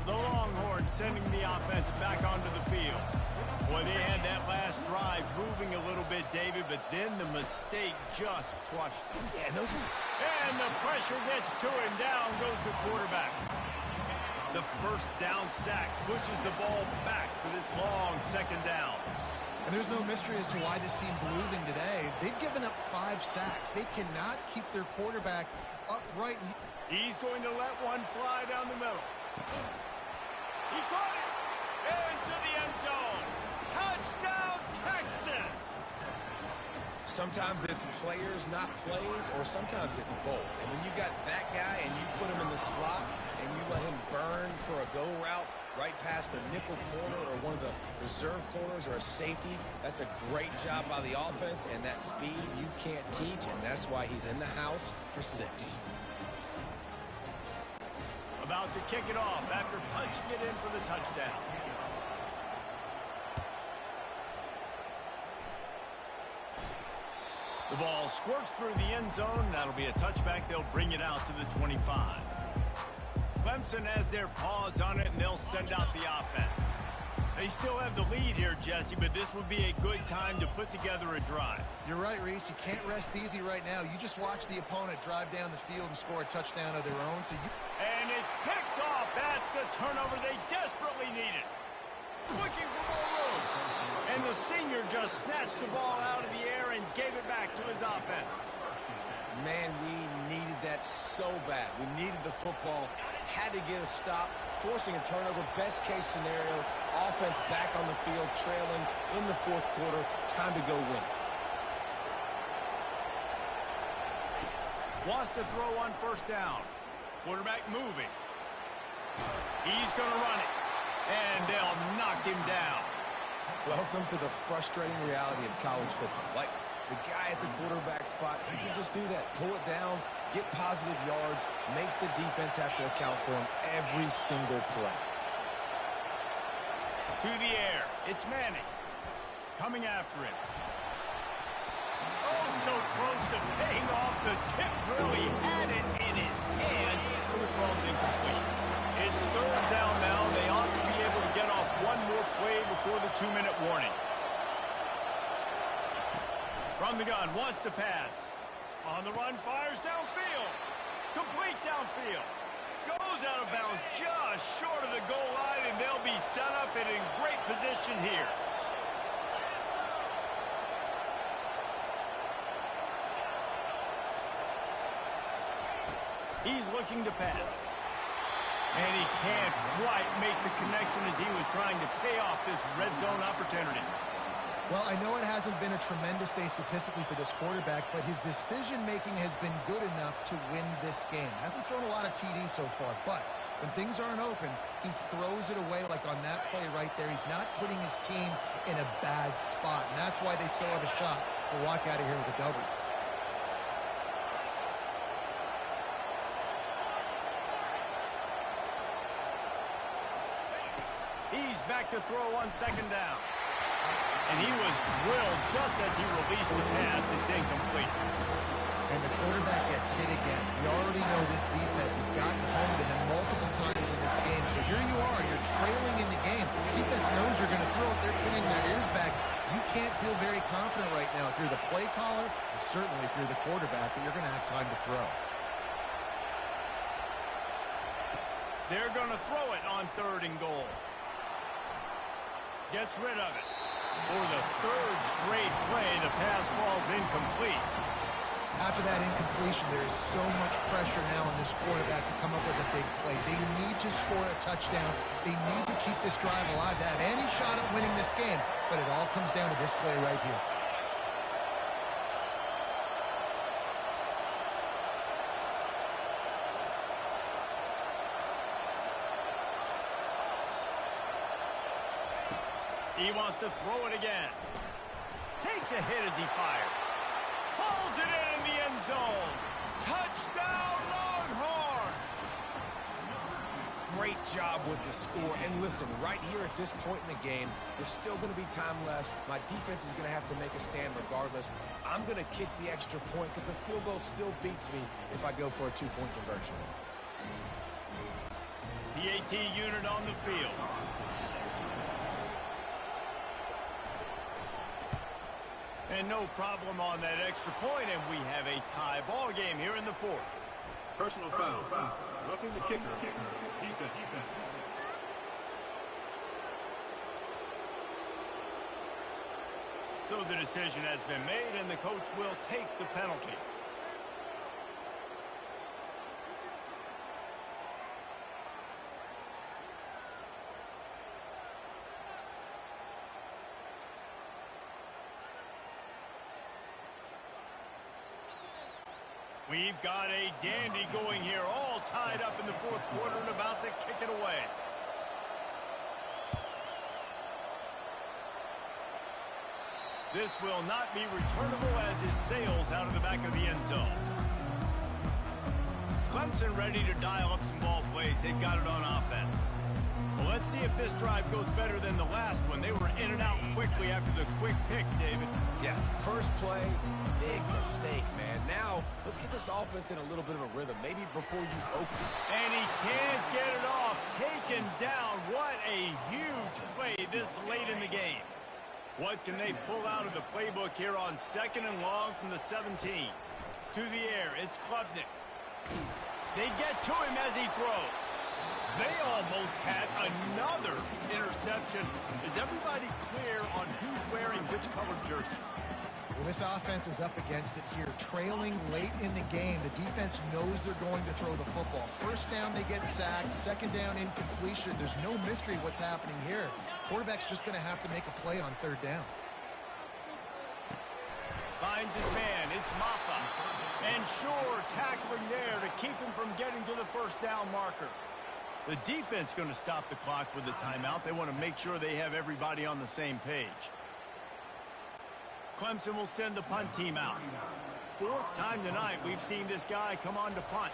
The Longhorns sending the offense back onto the field. Boy, they had that last drive moving a little bit, David, but then the mistake just crushed them. Yeah, those were... And the pressure gets to him. Down goes the quarterback. The first down sack pushes the ball back for this long second down. And there's no mystery as to why this team's losing today. They've given up 5 sacks. They cannot keep their quarterback upright. He's going to let one fly down the middle. He caught it into the end zone. Touchdown, Texas! Sometimes it's players, not plays, or sometimes it's both. And when you got that guy and you put him in the slot and you let him burn for a go route right past a nickel corner or one of the reserve corners or a safety, that's a great job by the offense, and that speed you can't teach, and that's why he's in the house for 6. About to kick it off after punching it in for the touchdown. The ball squirts through the end zone. That'll be a touchback. They'll bring it out to the 25. Clemson has their paws on it, and they'll send out the offense. They still have the lead here, Jesse, but this would be a good time to put together a drive. You're right, Reese. You can't rest easy right now. You just watch the opponent drive down the field and score a touchdown of their own. And it's picked off. That's the turnover they desperately needed. Looking for more room. And the senior just snatched the ball out of the air and gave it back to his offense. Man, we needed that so bad. We needed the football, had to get a stop, forcing a turnover. Best case scenario, offense back on the field, trailing in the fourth quarter. Time to go win it. Wants to throw on first down. Quarterback moving. He's going to run it. And they'll knock him down. Welcome to the frustrating reality of college football. Like, the guy at the quarterback spot, he can just do that. Pull it down, get positive yards, makes the defense have to account for him every single play. To the air. It's Manning. Coming after him. Oh, so close to paying off the tip drill. He had it in his hands. The throw's incomplete. It's third down now. They ought to be able to get off one more play before the 2-minute warning. From the gun, wants to pass. On the run, fires downfield. Complete downfield. Goes out of bounds just short of the goal line, and they'll be set up and in great position here. He's looking to pass. And he can't quite make the connection as he was trying to pay off this red zone opportunity. Well, I know it hasn't been a tremendous day statistically for this quarterback, but his decision-making has been good enough to win this game. Hasn't thrown a lot of TDs so far, but when things aren't open, he throws it away like on that play right there. He's not putting his team in a bad spot, and that's why they still have a shot to walk out of here with a W. He's back to throw on second down. And he was drilled just as he released the pass. It's incomplete. And the quarterback gets hit again. We already know this defense has gotten home to him multiple times in this game. So here you are. You're trailing in the game. Defense knows you're going to throw it. They're putting their ears back. You can't feel very confident right now through the play caller and certainly through the quarterback that you're going to have time to throw. They're going to throw it on third and goal. Gets rid of it. For the third straight play, the pass falls incomplete. After that incompletion, there is so much pressure now on this quarterback to come up with a big play. They need to score a touchdown. They need to keep this drive alive to have any shot at winning this game. But it all comes down to this play right here. He wants to throw it again. Takes a hit as he fires. Pulls it in the end zone. Touchdown, Longhorn! Great job with the score. And listen, right here at this point in the game, there's still going to be time left. My defense is going to have to make a stand regardless. I'm going to kick the extra point because the field goal still beats me if I go for a two-point conversion. PAT unit on the field. And no problem on that extra point, and we have a tie ball game here in the fourth. Personal foul. Roughing the kicker. Defense. So the decision has been made, and the coach will take the penalty. We've got a dandy going here, all tied up in the fourth quarter and about to kick it away. This will not be returnable as it sails out of the back of the end zone. Clemson ready to dial up some ball plays. They've got it on offense. Well, let's see if this drive goes better than the last one. They were in and out quickly after the quick pick, David. Yeah, first play, big mistake, man. Now, let's get this offense in a little bit of a rhythm, maybe before you open. And he can't get it What can they pull out of the playbook here on 2nd and long from the 17? To the air, it's Klubnik. They get to him as he throws. They almost had another interception. Is everybody clear on who's wearing which colored jerseys? Well, this offense is up against it here. Trailing late in the game, the defense knows they're going to throw the football. First down, they get sacked. Second down, incompletion. There's no mystery what's happening here. Quarterback's just going to have to make a play on 3rd down. Finds his man. It's Maffa. And Shore tackling there to keep him from getting to the 1st down marker. The defense going to stop the clock with the timeout. They want to make sure they have everybody on the same page. Clemson will send the punt team out. 4th time tonight we've seen this guy come on to punt.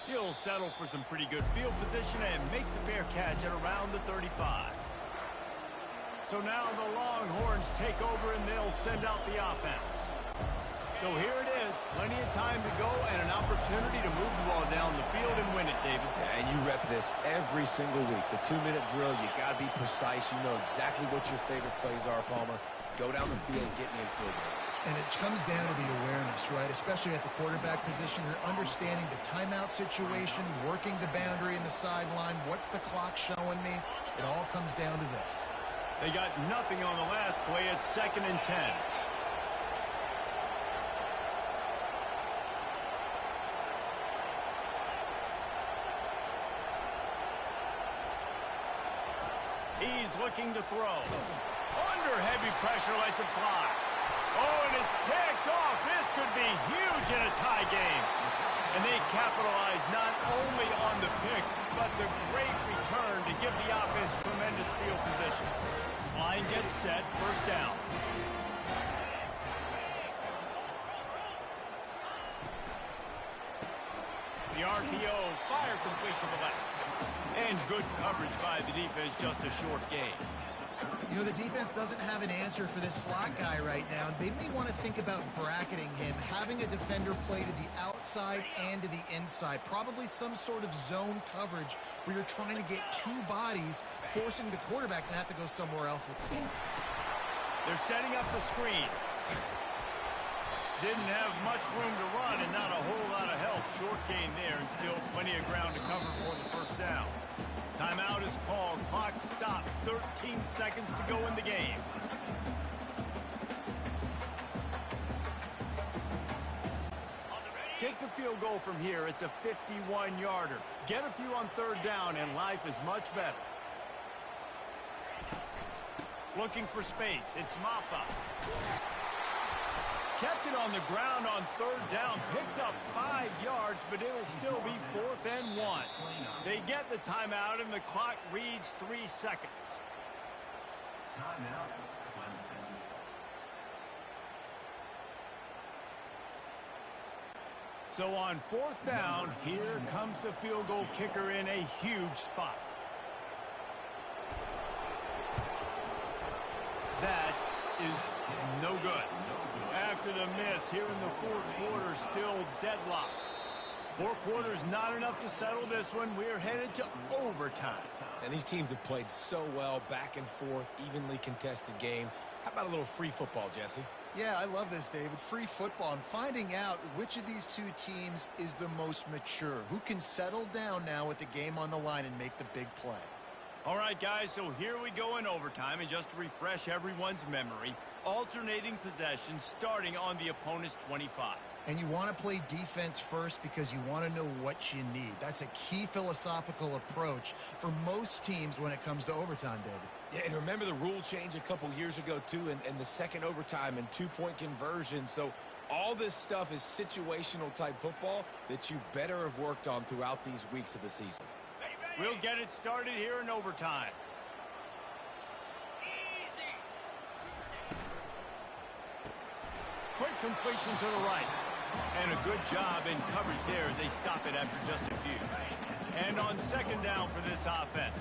He'll settle for some pretty good field position and make the fair catch at around the 35. So now the Longhorns take over and they'll send out the offense. So here it is, plenty of time to go and an opportunity to move the ball down the field and win it, David. Yeah, and you rep this every single week. The 2-minute drill, you got to be precise. You know exactly what your favorite plays are, Palmer. Go down the field, get me in field goal. And it comes down to the awareness, right? Especially at the quarterback position. You're understanding the timeout situation, working the boundary in the sideline. What's the clock showing me? It all comes down to this. They got nothing on the last play. It's 2nd and 10. He's looking to throw. Under heavy pressure, lets it fly. Oh, and it's picked off. This could be huge in a tie game. And they capitalize not only on the pick, but the great return to give the offense tremendous field position. Line gets set, 1st down. The RPO, fire complete to the left. And good coverage by the defense, just a short gain. You know, the defense doesn't have an answer for this slot guy right now. They may want to think about bracketing him, having a defender play to the outside and to the inside. Probably some sort of zone coverage where you're trying to get 2 bodies, forcing the quarterback to have to go somewhere else with the ball. They're setting up the screen. Didn't have much room to run and not a whole lot of help. Short gain there and still plenty of ground to cover for the 1st down. Timeout is called. Clock stops. 13 seconds to go in the game. Take the field goal from here. It's a 51-yarder. Get a few on 3rd down and life is much better. Looking for space. It's Maffa. Kept it on the ground on 3rd down, picked up 5 yards, but it'll still be 4th and 1. They get the timeout, and the clock reads 3 seconds. Timeout, Clemson. So on 4th down, here comes the field goal kicker in a huge spot. That is no good. After the miss here in the 4th quarter, still deadlocked. 4 quarters not enough to settle this one. We're headed to overtime. And these teams have played so well, back and forth, evenly contested game. How about a little free football, Jesse? Yeah, I love this, David. Free football. And finding out which of these 2 teams is the most mature. Who can settle down now with the game on the line and make the big play. All right, guys, so here we go in overtime. And just to refresh everyone's memory, alternating possession starting on the opponent's 25. And you want to play defense first because you want to know what you need. That's a key philosophical approach for most teams when it comes to overtime, David. Yeah, and remember the rule change a couple years ago, too, and the second overtime and 2-point conversion. So all this stuff is situational type football that you better have worked on throughout these weeks of the season. We'll get it started here in overtime. Quick completion to the right. And a good job in coverage there as they stop it after just a few. And on 2nd down for this offense.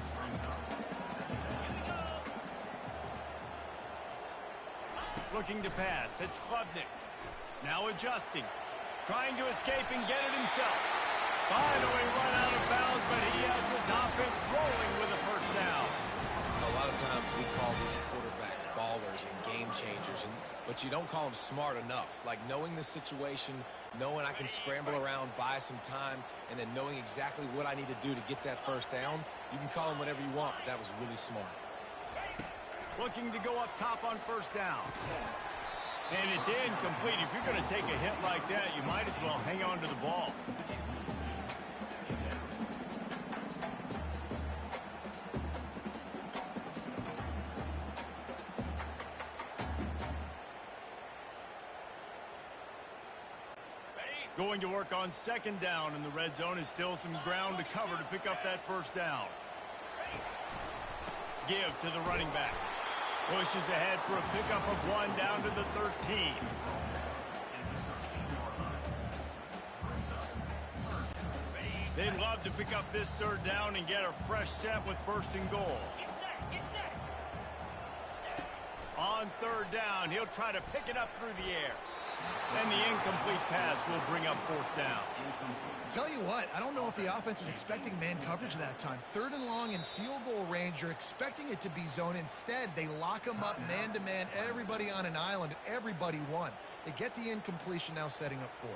Looking to pass. It's Klubnik. Now adjusting. Trying to escape and get it himself. Finally run out of bounds, but he has his offense rolling with a first down. A lot of times we call these quarterbacks ballers and game changers, but you don't call them smart enough. Like knowing the situation, knowing I can scramble around, buy some time, and then knowing exactly what I need to do to get that first down. You can call them whatever you want, but that was really smart. Looking to go up top on first down. And it's incomplete. If you're going to take a hit like that, you might as well hang on to the ball. Going to work on second down in the red zone. Is still some ground to cover to pick up that first down. Give to the running back. Pushes ahead for a pickup of 1 down to the 13. They'd love to pick up this third down and get a fresh set with first and goal. On third down, he'll try to pick it up through the air. And the incomplete pass will bring up fourth down. Tell you what, I don't know if the offense was expecting man coverage that time. Third and long in field goal range, you're expecting it to be zone. Instead, they lock them up man-to-man, everybody on an island, and everybody won. They get the incompletion, now setting up fourth.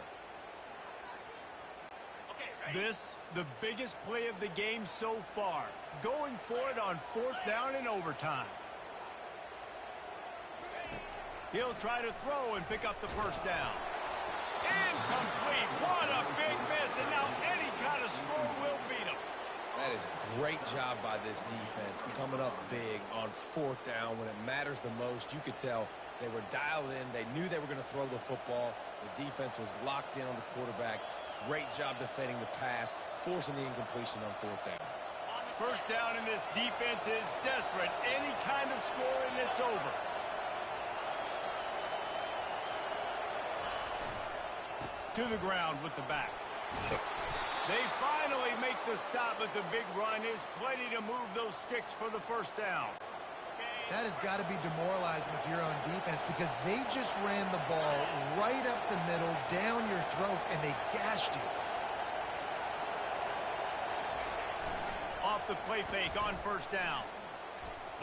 This, the biggest play of the game so far. Going for it on fourth down in overtime. He'll try to throw and pick up the first down. Incomplete. What a big miss, and now any kind of score will beat him. That is a great job by this defense, coming up big on fourth down when it matters the most. You could tell they were dialed in. They knew they were going to throw the football. The defense was locked in on the quarterback. Great job defending the pass, forcing the incompletion on fourth down. First down, and this defense is desperate. Any kind of score, and it's over. To the ground with the back. They finally make the stop, but the big run is plenty to move those sticks for the first down. That has got to be demoralizing if you're on defense, because they just ran the ball right up the middle, down your throats, and they gashed you. Off the play fake on first down.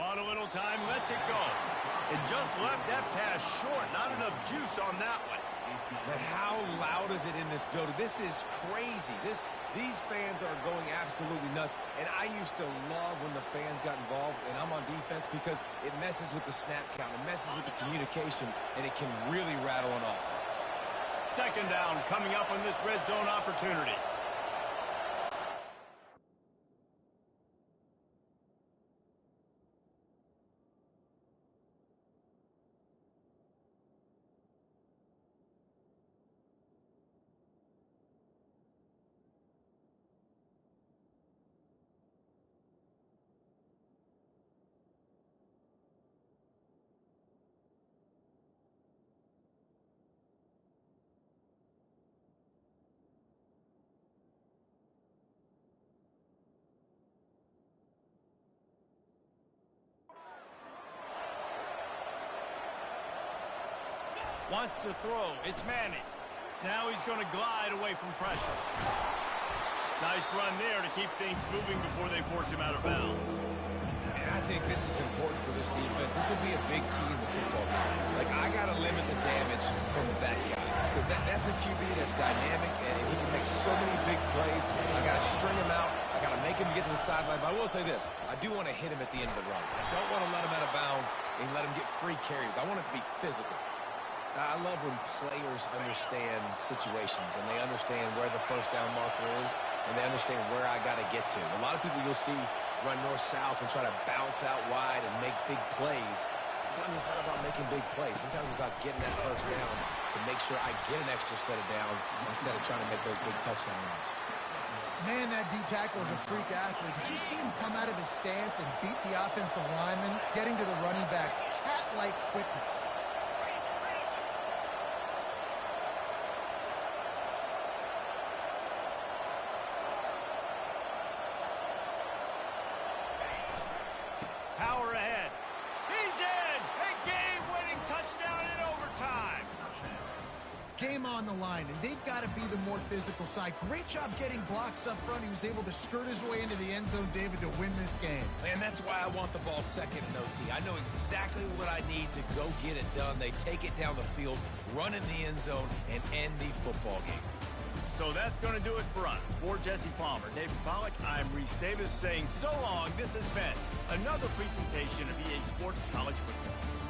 Bought a little time, lets it go. And just left that pass short. Not enough juice on that one. But how loud is it in this building? This is crazy. These fans are going absolutely nuts. And I used to love when the fans got involved, and I'm on defense, because it messes with the snap count. It messes with the communication, and it can really rattle an offense. Second down coming up on this red zone opportunity. Wants to throw. It's Manning. Now he's going to glide away from pressure. Nice run there to keep things moving before they force him out of bounds. And I think this is important for this defense. This will be a big key in the football game. Like, I got to limit the damage from that guy, because that's a QB that's dynamic, and he can make so many big plays. I got to string him out. I got to make him get to the sideline. But I will say this. I do want to hit him at the end of the runs. I don't want to let him out of bounds and let him get free carries. I want it to be physical. I love when players understand situations, and they understand where the first down marker is, and they understand where I got to get to. A lot of people you'll see run north-south and try to bounce out wide and make big plays. Sometimes it's not about making big plays. Sometimes it's about getting that first down to make sure I get an extra set of downs instead of trying to make those big touchdown runs. Man, that D-tackle is a freak athlete. Did you see him come out of his stance and beat the offensive lineman, getting to the running back? Cat-like quickness. Power ahead. He's in! A game-winning touchdown in overtime. Game on on the line, and they've got to be the more physical side. Great job getting blocks up front. He was able to skirt his way into the end zone, David, to win this game. And that's why I want the ball second in OT. I know exactly what I need to go get it done. They take it down the field, run in the end zone, and end the football game. So that's going to do it for us. For Jesse Palmer, David Pollack, I'm Reese Davis saying so long. This has been another presentation of EA Sports College Football.